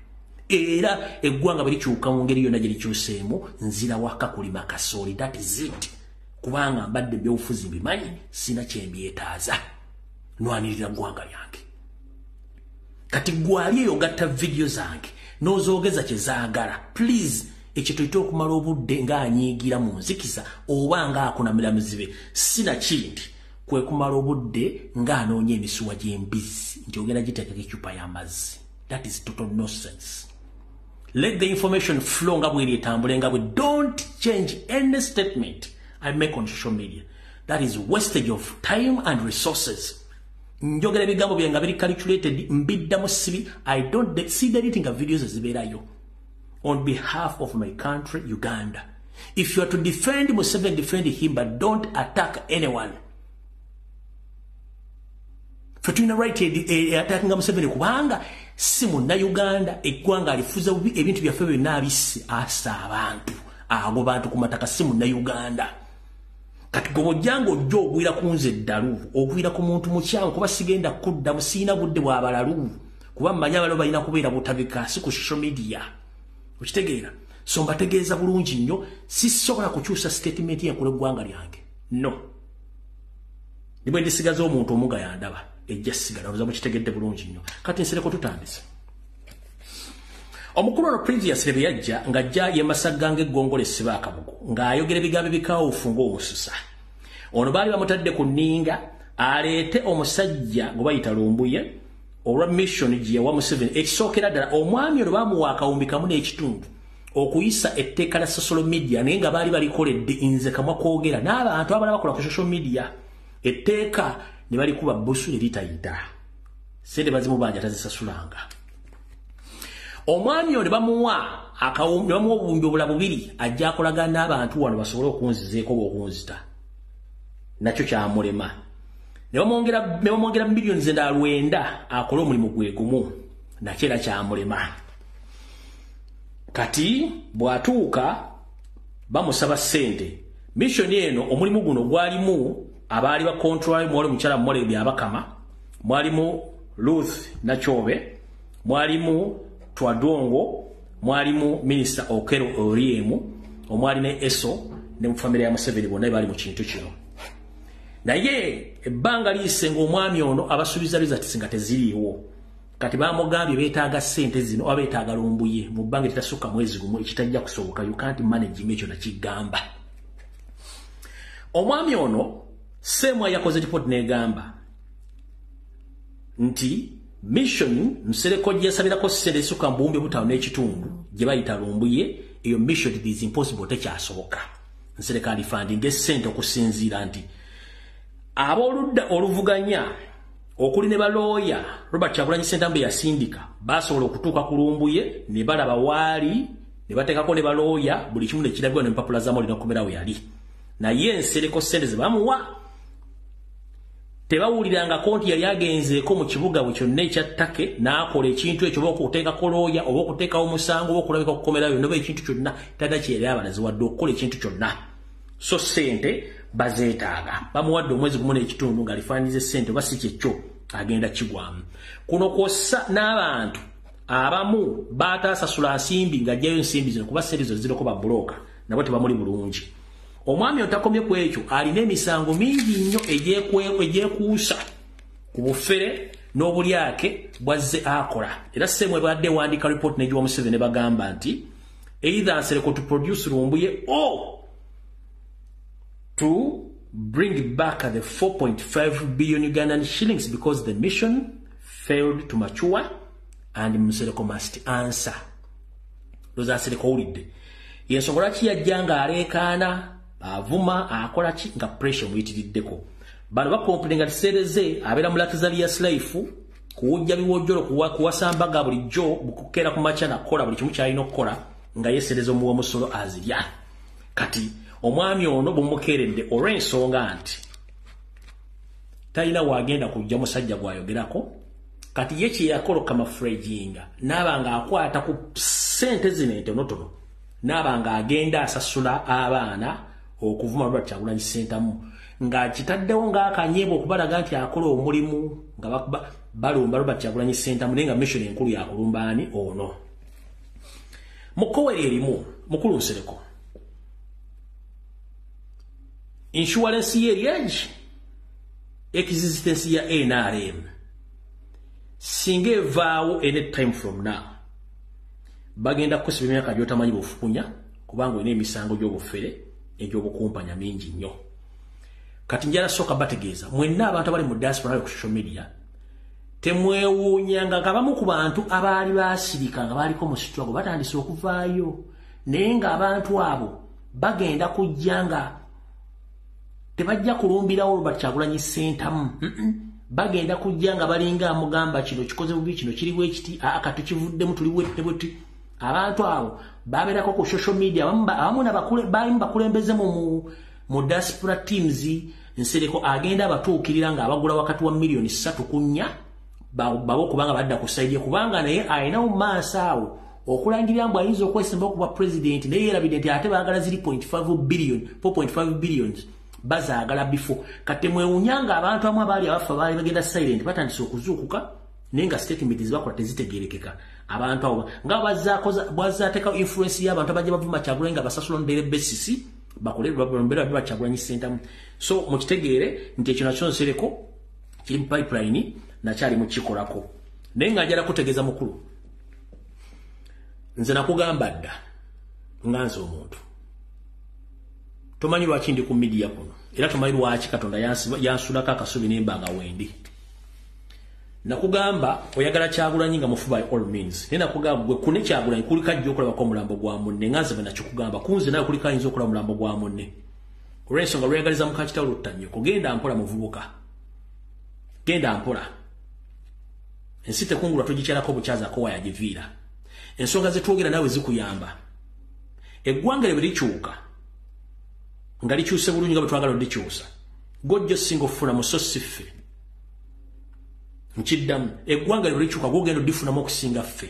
era eggwanga bwe likyuka mu ngeri yonna gye likyuseemu nzira waka kulima kasooli that is it kubanga mbadde by'obufuzi mbimanyi sina kyembyetaaza nwanirira ggwanga lyange kati gwali eyo gatta video zange n'ozoogeza kye zaagala please ekyo tuyite okumala obudde ng'anyiigira mu nzikiza oba ng'akunamira muzibe sina kindi kwe kumala obudde ng'anoonya emisuwa gy'embizzi nti ogenda giteekako ecupa y'amazzi that is total nonsense let the information flow nga bweri etambule nga bwe don't change any statement I make on social media. That is wastage of time and resources. Njogera ebigambo byange nga biri calculated mbiddamu sibi. I don't see deleting of videos eziberayo. On behalf of my country, Uganda. If you are to defend Museveni, defend him, but don't attack anyone. For to right attacking Museveni kubanga si munna Uganda eggwanga alifuza ebintu byaffe byonna abisi asa abantu. Abo bantu ku mataka si munna Uganda. Kati gobojjango ojja ogwira ku nze ddalu ogwira ku muntu mukyamu kuba sigenda kudda musiina budde bw'abalalu kuba mmanyi abalo balina kubeera butabika si ku social media okitegeera so mbategeeza bulungi nnyo sisobola kukyusa statement yankula eggwanga lyange no nibwe ndisigaza omuntu omuga yandaba ejja sigala olowooza mukitegedde bulungi nnyo kati nsereko tutandise omukulu ono previously bwe yajja ng'ajja yemasaganga eggongolo essiba akabugo ng'ayogera ebigambo ebikawufu ng'omususa ono baali bamutadde ku nninga aleete omusajja gwe bayita Lumbuye olwa mission gye yawa Museveni ekisookera ddala omwami ono baamuwa akawumbi kamu n'ekitundu okuyisa etteeka la social media naye nga baali balikoledde inze kamwa kwogera n'abantu abala bakola ku social media etteeka ne balikuba busu eritayita sente bazimu banja tazisasulanga omwami ono bamuwa obuwumbi obula bubiri ajja akolaga n'abantu wano basobole okunzizeeko okunzita nakyo kyamulema ne bamwongera miliyoni zenda 9 akole omulimu gwe gumu nakyo era kyamulema kati bwatuuka bamusaba ssente mission eno omulimu guno gwalimu abaali ba control mwali mukyala mwale byabakama mwalimu Ruth Nachobe mwalimu Twadongo mwalimu Minister Okero Oriemu omwali ne Eso ne mu family ya Museveni bonna bali mu kintu kino naye ebbanga lisenga omwami ono abasubiza results nga teziriiwo kati bamugambye beetaaga ssente zino abeetaaga Lumbuye mu bbanga litasukka mwezi gumu ekitajja kusoboka you can't manage ekyo nakigamba omwami ono semwa yakoze report negamba nti mission nsereko gyesabirako ssente zisuka mbumbe butawo n'ekitundu gye bayita Lumbuye eyo mission it is impossible tekyasoboka nsereka funding essente okusinziira nti aboludda oluvuganya okuli ne balooya Robert Kyagulanyi Ssentamu yasindika basobola okutuuka ku Lumbuye ne balaba waali ne bateekako ne balooya buli kimu ne kirabibwa ne mpapula zaamu olina okumerawo yali naye nsereko ssente ze bamuwa tebawuliranga konti yali agenzeeko mu kibuga bwe kyonna ekyattake n'akola ekintu ekyo oba okuteekako looya oba okuteekawo omusango oba okulabika okukomerayo noba ekintu kyonna tata kyeri abalazi wadde okukola ekintu kyonna so ssente bazeetaaga bamuwadde omwezi gumu n'ekitundu ng'alifaanyiza ssente oba si kyekyo agenda kigwamu kuno kwossa n'abantu abamu bataasasula nsimbi ng'ajjayo nsimbi zino kuba ssente zo ziriko babulooka nabo tebamuli bulungi omwami otakomye ku ekyo alina emisango mingi nnyo egyekuusa ku bufere n'obulyake bwazze akola era semwe badde wandika report n'egiwa Museveni ne bagamba nti either nsereko to produce Lumbuye or to bring back the 4.5 billion Ugandan shillings because the mission failed to mature and Musereko must answer. Those are Sereko ulidde. Yensongola ki yajjanga aleekaana avuma akola ki nga pressure muyitiriddeko. Bano bakomplinga tisereze abeera mu luxurious life kuwujja biwojjolo kuwasambaga bulijjo bukukeera ku macha nakola buli kimu kyalina okukola nga yesereza omuwa musolo azirya. Kati omwami ono bumukeredde olw'ensonga nti talina wagenda kujja musajja gwayogerako kati ye kyeyakoloka mafrejinga n'abanga akwata ku ssente zino entonotono n'abanga agenda asasula abaana okuvuma Robert Kyagulanyi Ssentamu ng'akitaddewo ng'akanyeebwa okubalaga nti akola omulimu nga balumba Robert Kyagulanyi Ssentamu naye nga mission enkulu yakulumba ani ono mukowere erimu mukulu Nsereko insurance ye LUJJI existence ya NRM singe evaawo any time from now bagenda kusiba emyaka gy'otamanyi bufukunya kubanga olina emisango gy'obufere egy'obukumpanya mingi nnyo kati njala soka bategeeza mwenna abantu abali mu diaspora ku social media temwewuunyanga nga bamu ku bantu abaali baasirika nga baaliko mu struggle batandise okuvaayo naye ng'abantu abo bagenda kujja nga tebajja kulumbirawo Robert Kyagulanyi Ssentamu bagenda kujja nga balinga amugamba kino kikoze bubi kino kiriwo ekiti akatu kivuddemu tuli wetebweti abantu abo babeerako ku social media abamu bakulembeze mu diaspora teams Nsereko agenda abatuukirira nga abagula wakati wa miliyoni 3 kunya babo kubanga badda ku side kubanga naye ayinawo maaso awo okulangirira mbu ayinza okwesemba okuba president naye yerabidde nti ate baagala 4.5 billion bazaagala bifo kati mwewunyanga abantu amu abaali abafa baali bagenda silent batandise okuzuukuka naye nga statement zibakola tezitegerekeka abantu abo nga bwazaateekawo influence y'abantu abajja bavuma Kyagulanyi nga basasula ndere besisi bakole Robert Kyagulanyi Ssentamu so mukitegeere nti ekyo nakyo Nsereko kiri mu pipeline nakyali mukikolako naye nga njala kutegeeza mukulu nze nakugamba dda nga nze omuntu tomanyi lwaki ndi ku media kuno era tomanyi lwaki Katonda yansulako akasubi n'embanga wendi nakugamba oyagala Kyagulanyi nga mufu by all means nena kugamba gwe kune Kyagulanyi kulika jjo okola bako mulambo gwa munne ngaze bana chukugamba kunze nayo kulika yinzo okola mulambo gwa munne olwensonga lwegaliza mukachita oluttanyo kugenda mpola muvubuka genda mpola ensite kungula togikyalako bukyaza ko wayagiviira ensonga zetwogera nawe zikuyamba eggwanga lye likyuka nga likyuse bulungi nga bwetwagala likyusa gojjo singo funa musosiffe nkiddamu eggwanga lye likyuka gogenda difunamu okusinga ffe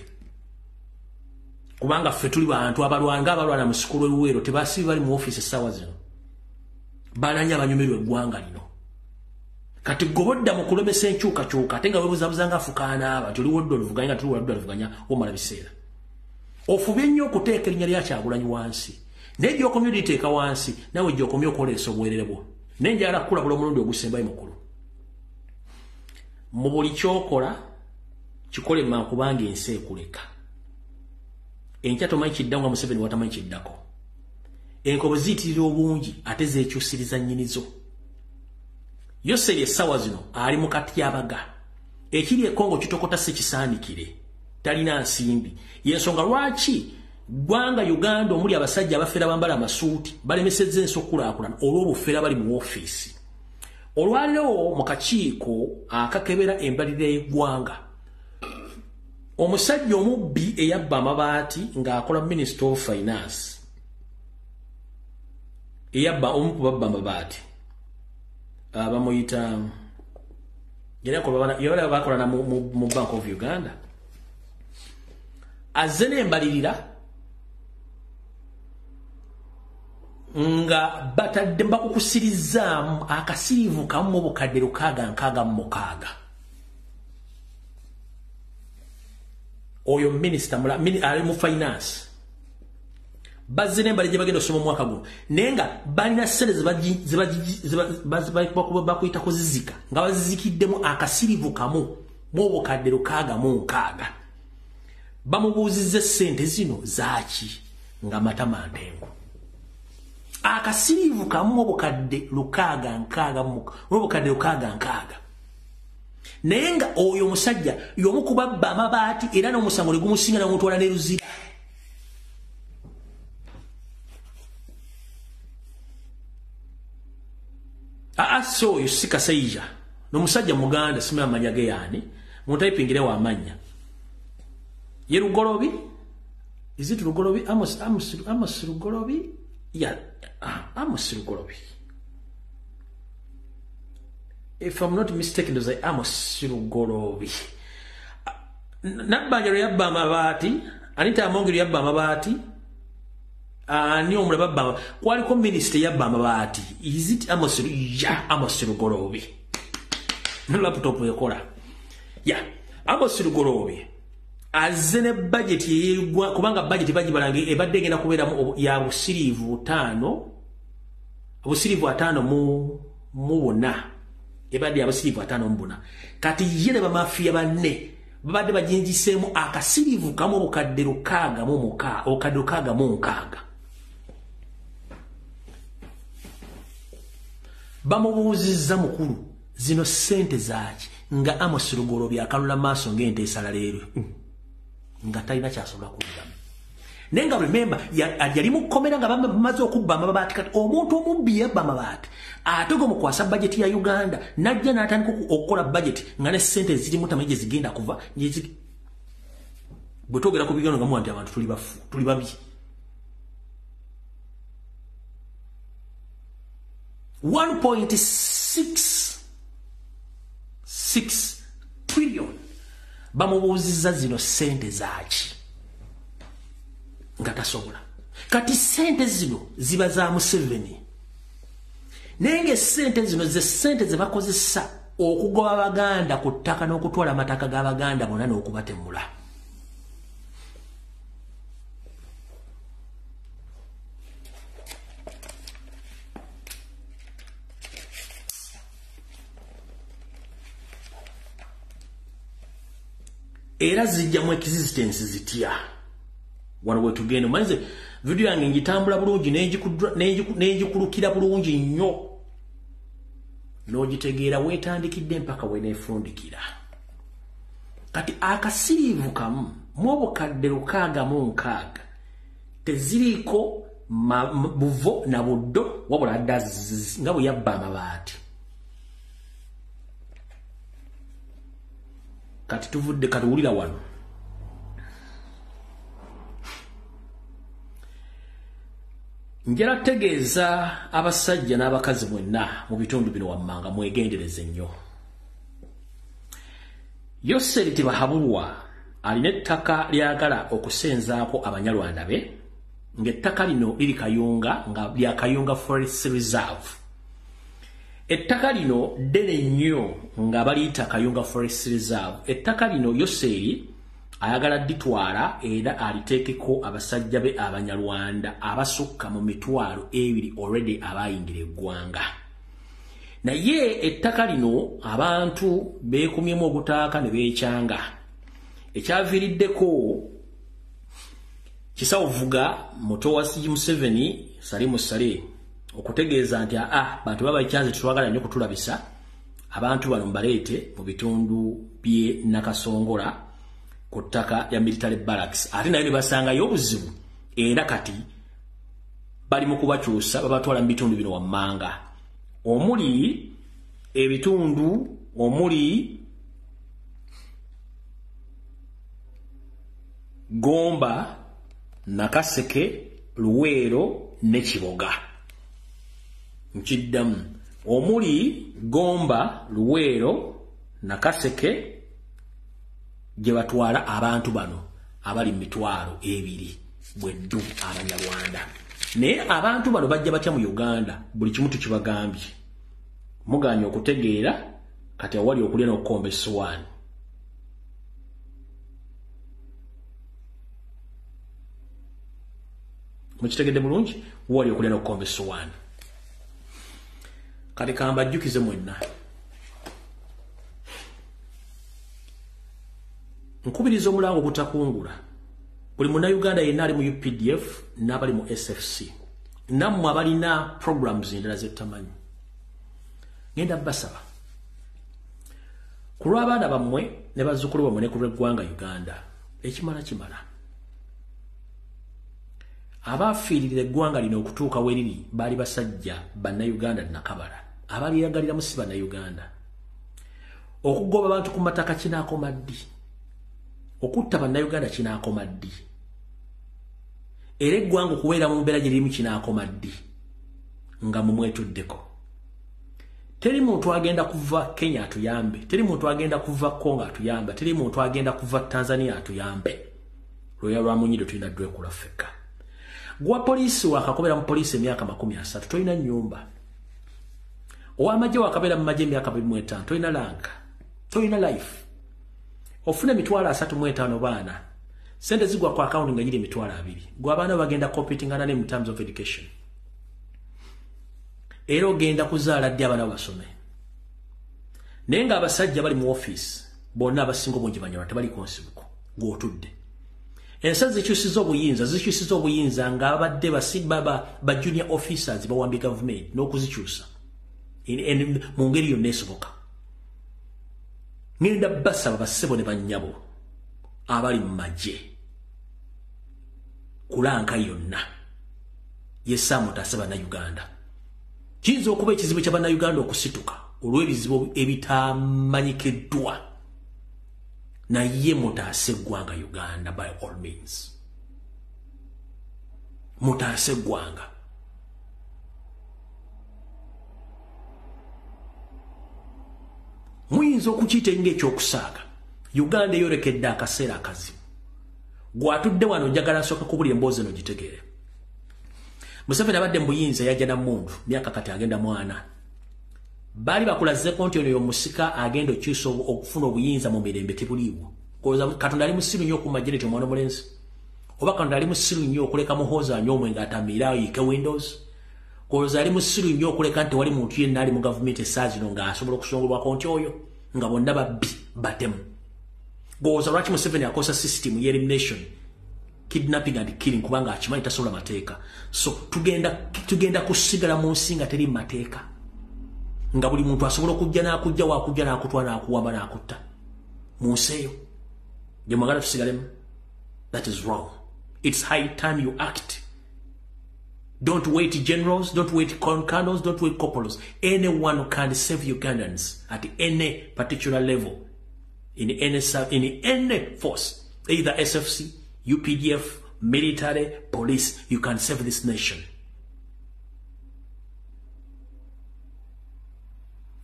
kubanga ffe tuli bantu abalwana mu sikulu eluweero tebasibi bali mu ofiisi essaawa zino bananya abanyumirwa eggwanga lino kati gobodda mu kulemesa enkyukakyuka ate nga webuzabuza nga afukaana aba tuli woddo oluvuganya nga tuli waddo oluvuganya omala biseera ofubye nnyo okuteeka erinnya lya Kyagulanyi wansi naye gy'okomye oliteeka wansi nawe gy'okomye okwoleesa obwerere bwo naye njagala kukulabula omulundi ogusembayo mukulu mu buli kyokola kikole makubanga ensi ekuleka enkya tomanyi kiddamu nga Museveni watamanyi kiddako enkobo ziyitirira obungi ate zeekyusiriza nnyinizo Yoseri essaawa zino ali mu katyabaga ekiri ekongo kitokota si kisaanikire talina nsimbi yensonga lwaki ggwanga Uganda omuli abasajja abafera bambala amasuuti balemesezza ensi okulaakulana olw'obufera bali mu ofiisi olwaleero mu kakiiko akakebera embalirira y'eggwanga omusajja omubbi eyabba amabaati ng'akola Minister of Finance eyabba omu ku babba amabaati bamuyita yabala bakolana mu Bank of Uganda azze n'embalirira nga batadde bakukusirizaamu akasiriivu kamu mu bukadde 606 oyo minister ali mu finance bazze n'embalirira bagenda osoma omwaka guno naye nga balina ssente bakuyita kuzizika nga bazizikiddemu akasiriivu kamu mu bukadde 606 bamubuuzizza essente zino zaaki nga matama ntengo akasiriivu kamu obukadde 606 naye nga oyo omusajja y'omu ku babba amabaati era n'omusango ne gumusinga n'omutwala ne Luzira so oyo si Kasaija n'omusajja Muganda simanyi amanya ge yaani muntayipingire w'amanya ye Lugolobi is it Lugolobi Amos Lugolobi yeah Amos Lugolobi if I'm not mistaken does I Amos Lugolobi Nabbanja yabba amabaati Anita Amongi yabba amabaati ni omulaba babba kwaliko minister yabba amabaati is it Amos Lugolobi laptop yakola yeah Amos Lugolobi azene budget yegwa kubanga budget bagibalange ebadde egenda kubeera ya busiriivu 5 mu bonna ebadde ya busiriivu 5 mu bonna kati yene bamafiya banne babadde bajinjiseemu akasiriivu kamu obukadde 606 bamubuuzizza mukulu zino ssente zaaki nga Amos Lugolobi akalula maaso ng'ente esala leero nga talina kyasobola kuligamu naye nga remember yali mukomera nga bamaze okubba amabaati kati omuntu omubbi yabba amabaati ate gwe mukwasa bajeti ya Uganda najja n'atandika okukola bajeti nga ne ssente zirimu tamanyi gye zigenda kuva bwe twogera ku bigambo nga muwa nti abantu tuli babi 1.66 trillion bamubuuzizza zino ssente zaaki nga tasobola kati ssente zino ziba za Museveni naye ng'essente zino ze ssente ze bakozesa okugoba Abaganda ku ttaka n'okutwala amataka g'Abaganda bonna n'okubatemula era zijja mu existence zitya wano we tugenda manze video yange ngitambula bulungi nejikulukira bulungi nnyo n'ogitegeera weetandikidde mpaka weneefundikira kati akasirivu kamu mwobukadde 606 teziriko buvo na buddo wabula adda nga bwe yabba amabaati. Kati tuvudde katuwulira wano. Njala tegeeza abasajja n'abakazi mwenna mu bitundu bino wammanga mwegendereze nnyo. Yoseri Tibahabulwa alina ettaka lyagala okusenzaako Abanyarwanda be, ng'ettaka lino liri Kayunga nga lya Kayunga Forest Reserve. Ettaka lino ddene nnyo nga baliyita Kayunga Forest Reserve. Ettaka lino Yoseri ayagala ditwala era aliteekeko abasajja be Abanyarwanda abasukka mu 200 already abayingira eggwanga. Naye ettaka lino abantu beekumyemu ogutaaka ne beekyanga. Ekyaviiriddeko Kisawuvuga muto wa Museveni Salimu Sale okutegeeza nti bantu baba ekyanze twagala nnyo kutulabisa abantu bano mbaleete mu bitundu bye Nakasongola ku ttaka ya military barracks. Ate nayo ne basangayo obuzibu era kati bali mu kubakyusa babatwala mu bitundu bino wammanga. Omuli ebitundu omuli Gomba, Nakaseke, Luweero ne Kiboga. Nkiddamu omuli Gomba, Luweero, Nakaseke gye batwala abantu bano abali 200 bweddu Abanyarwanda. Naye abantu bano bajja batya mu Uganda buli kimu tukibagambye. Muganya okutegeera kati awali okulya n'okukomba essowaani. Mukitegedde bulungi wali okulya n'okukomba essowaani. Kati kambajjukize mwenna. Nkubiriza omulango okutakungula. Buli Munnayuganda yenna ali mu UPDF n'abali mu SFC. Nammwe abalina programs endala z'ettamanyi. Ngenda basaba. Ku lw'abaana bammwe ne bazzukulu bammwe ne ku lw'eggwanga Uganda. Ekimala kimala. Abafiirira eggwanga lino okutuuka we liri baali basajja Bannayuganda nakabala. Abalyeyagaliramu si Bannayuganda. Okugoba abantu ku mataka kinaakoma ddi. Okutta Bannayuganda kinaakoma ddi. Era eggwanga okubeera mu mbeera gye lirimu kinaakoma ddi. Nga mumwetuddeko. Teri muntu agenda kuva Kenya atuyambe. Teri muntu agenda kuva Congo atuyambe. Teri muntu agenda kuva Tanzania atuyambe. Lwya lwa munyido tulina ddwekula ffekka. Gwa polisi wakakobera mu polisi emyaka 30 toyina nnyumba. Ow'amagye wakabera mu magye emyaka 25 toyina lanka. Toyina life. Ofuna 35 baana. Sente zigwa kwa account nga giri 200. Gwa baana bagenda competing na in terms of education. Era ogenda kuzaala ddi abaana basome. Naye nga abasajja bali mu office bonna abasinga bungi banyala tebali konsibuko gw'otudde. Ensa zikyusiza obuyinza nga abadde ba junior officers bawambi government n'okuzikyusa mu ngeri yonna esoboka. Ngenda basaba bassebo ne bannyabo abali mu magye kulanka yonna yesamu tasaba na Uganda. Kiyinza okuba ekizibu kya Bannayuganda okusituka olw'ebizibu ebitamanyikiddwa. Naye mutaase eggwanga Uganda by all means. Mutaase eggwanga. Muyinza okukiyita ng'ekyokusaaga. Uganda eyolekedde akaseera akazibu. Gwatudde wano njagala nsooka kubulya emboozi eno gitegeere. Museveni abadde mu buyinza yajja na mmundu myaka kati agenda mwana. Bali bakulazzeko nti ono y'omusika agenda okyusa okufuna obuyinza mu mirembe tebuliiwo. Katonda ali musiru nnyo okumajja nti omwana omulenzi. Oba Katonda ali musiru nnyo okuleka muhoozi anywa omwenge atamiira yiike windows. Koza ali musiru nnyo okuleka nti wali muntu yenna ali mu gavumenti essaazi zino ng'asobola okusongolwako nti oyo nga bonna babbi batemu. Goza lwaki Museveni akosa system ye elimination, kidnapping and killing kubanga akimanyi tasobola mateeka. So tugenda kusigala mu nsi nga teri mateeka. Nga buli muntu asobola okujja n'akujja wakujja n'akutwala n'akuwamba n'akutta. Mu nsi eyo That is wrong. It's high time you act. Don't wait generals, don't wait colonels, don't wait corporals. Anyone who can save Ugandans at any particular level, in any force, either SFC, UPDF, military, police, you can save this nation.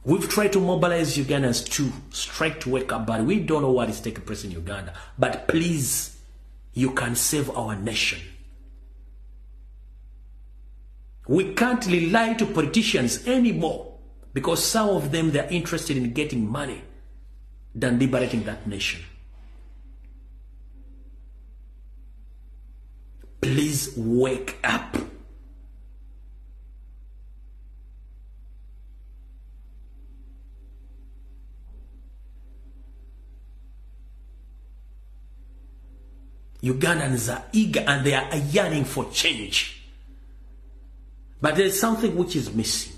We've tried to mobilize Ugandans to strike to wake up, but we don't know what is taking place in Uganda. But please, you can save our nation. We can't rely to politicians anymore because some of them, they're interested in getting money than liberating that nation. Please wake up. Ugandans are eager and they are yearning for change. But there is something which is missing.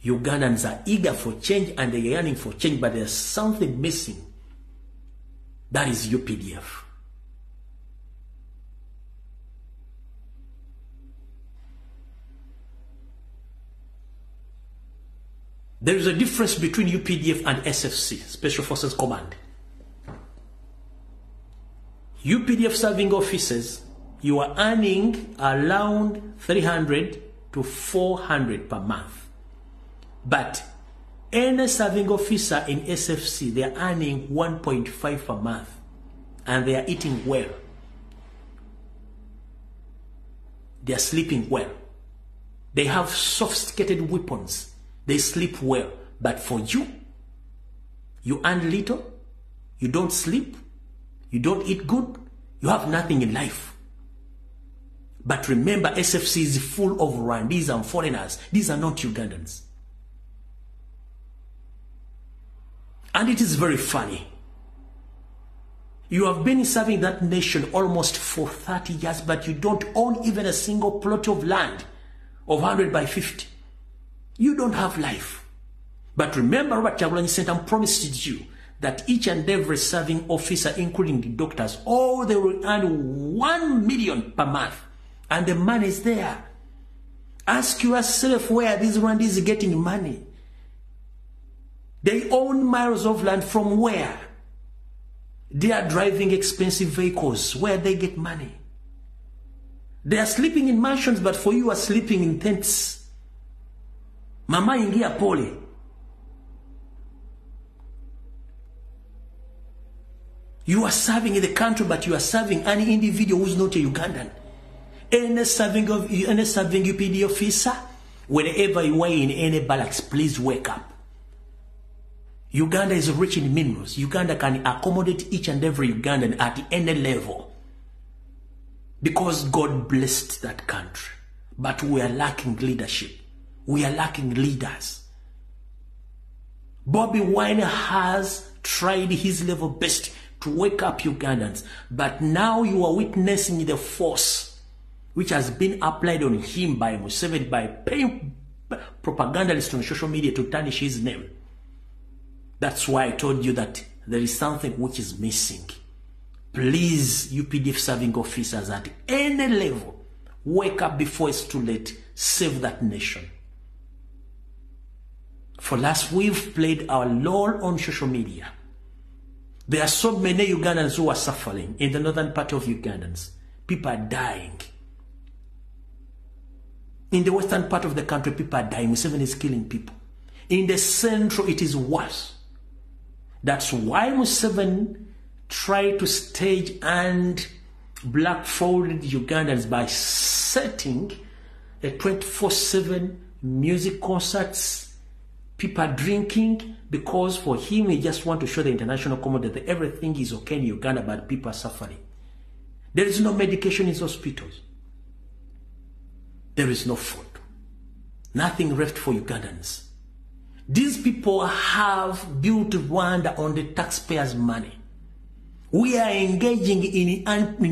Ugandans are eager for change and they are yearning for change, but there's something missing. That is UPDF. There is a difference between UPDF and SFC, Special Forces Command. UPDF serving officers, you are earning around 300 to 400 per month. But any serving officer in SFC, they are earning 1.5 per month. And they are eating well. They are sleeping well. They have sophisticated weapons. They sleep well. But for you, you earn little, you don't sleep, you don't eat good, you have nothing in life. But remember, SFC is full of Rwandese and foreigners. These are not Ugandans. And it is very funny. You have been serving that nation almost for 30 years, but you don't own even a single plot of land of 100 by 50. You don't have life. But remember, Robert Kyagulanyi Ssentamu promised you that each and every serving officer, including the doctors, all they will earn 1 million per month. And the money is there. Ask yourself where these Rwandese are getting money. They own miles of land from where? They are driving expensive vehicles. Where they get money? They are sleeping in mansions, but for you are sleeping in tents. Mama ingia pole. You are serving in the country, but you are serving any individual who is not a Ugandan. Any serving UPD officer, wherever you are in any barracks, please wake up. Uganda is rich in minerals. Uganda can accommodate each and every Ugandan at any level. Because God blessed that country. But we are lacking leadership. We are lacking leaders. Bobby Wine has tried his level best to wake up Ugandans. But now you are witnessing the force which has been applied on him by Museveni by paying propagandists on social media to tarnish his name. That's why I told you that there is something which is missing. Please, UPDF serving officers at any level, wake up before it's too late. Save that nation. For last, we've played our role on social media. There are so many Ugandans who are suffering in the northern part of Ugandans. People are dying. In the western part of the country, people are dying. Museveni is killing people. In the central, it is worse. That's why Museveni tried to stage and blindfold Ugandans by setting a 24/7 music concerts. People are drinking because for him, he just wants to show the international community that everything is okay in Uganda, but people are suffering. There is no medication in hospitals. There is no food. Nothing left for Ugandans. These people have built Rwanda on the taxpayers' money. We are engaging in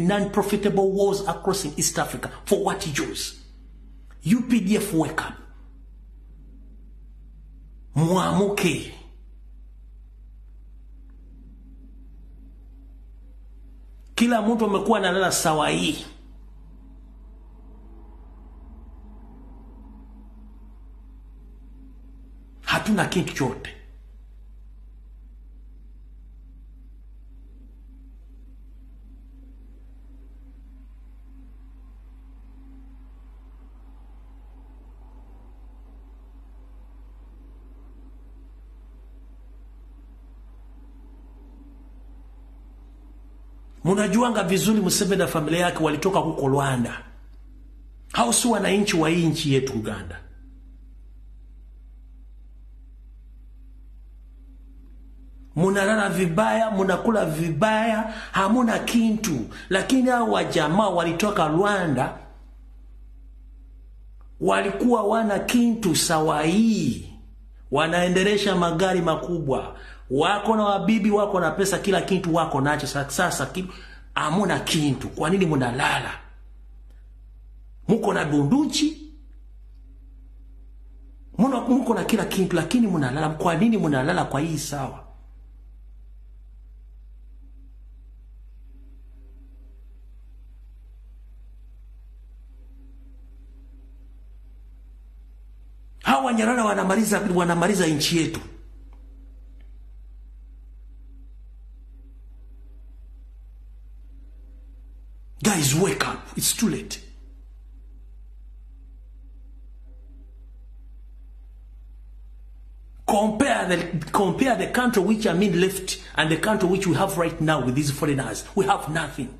non-profitable wars across in East Africa. For what use? UPDF, wake up. Mwamuke. Kila mtu amekuwa analala sawa hii. Hatuna kitu chote. Munajuanga vizuri Museveni na familia yake walitoka huko Rwanda. Hao si wananchi wa hii nchi yetu Uganda. Munalala vibaya, munakula vibaya, hamuna kintu. Lakini hao wajamaa walitoka Rwanda walikuwa wana kintu sawa hii. Wanaendelesha magari makubwa. Wako na wabibi, wako na pesa, kila kitu wako nacho. Sasa hamuna kintu. Kwa nini munalala? Muko na bunduki, muko na kila kitu, lakini munalala. Kwa nini munalala kwa hii sawa? Hawa Wanyarwanda wanamaliza nchi yetu. Guys, wake up. It's too late. Compare the country which left and the country which we have right now with these foreigners. We have nothing.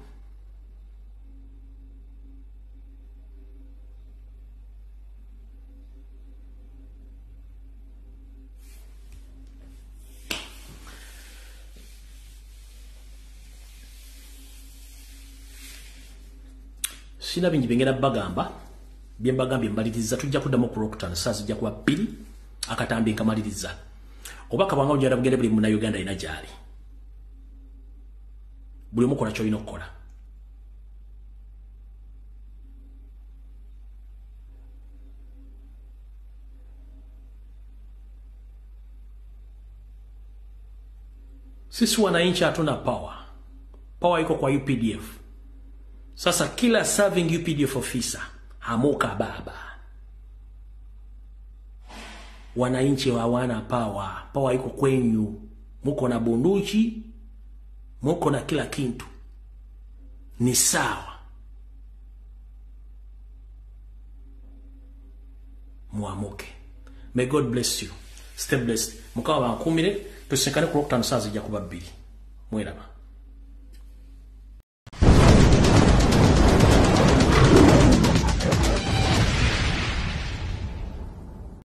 Sina bingi bengera bagamba byembagambye mbaliriza tujja kuddamu ku Rockton sasa zijja kuba 2 akatambi nkamaliriza obaka bwanga ujja bugende buli mu Uganda ina jali buli mukola kyo inokola sisi wananchi hatuna power iko kwa UPDF. Sasa kila serving UPDF officer hamuka baba. Wananchi hawana power iko kwenyu. Muko na bunduki, muko na kila kitu. Ni sawa. Muamuke. May God bless you. Stay blessed. Mukawa bankumire tusekane ku Rockton sazi ja kuba 2. Mwelaba.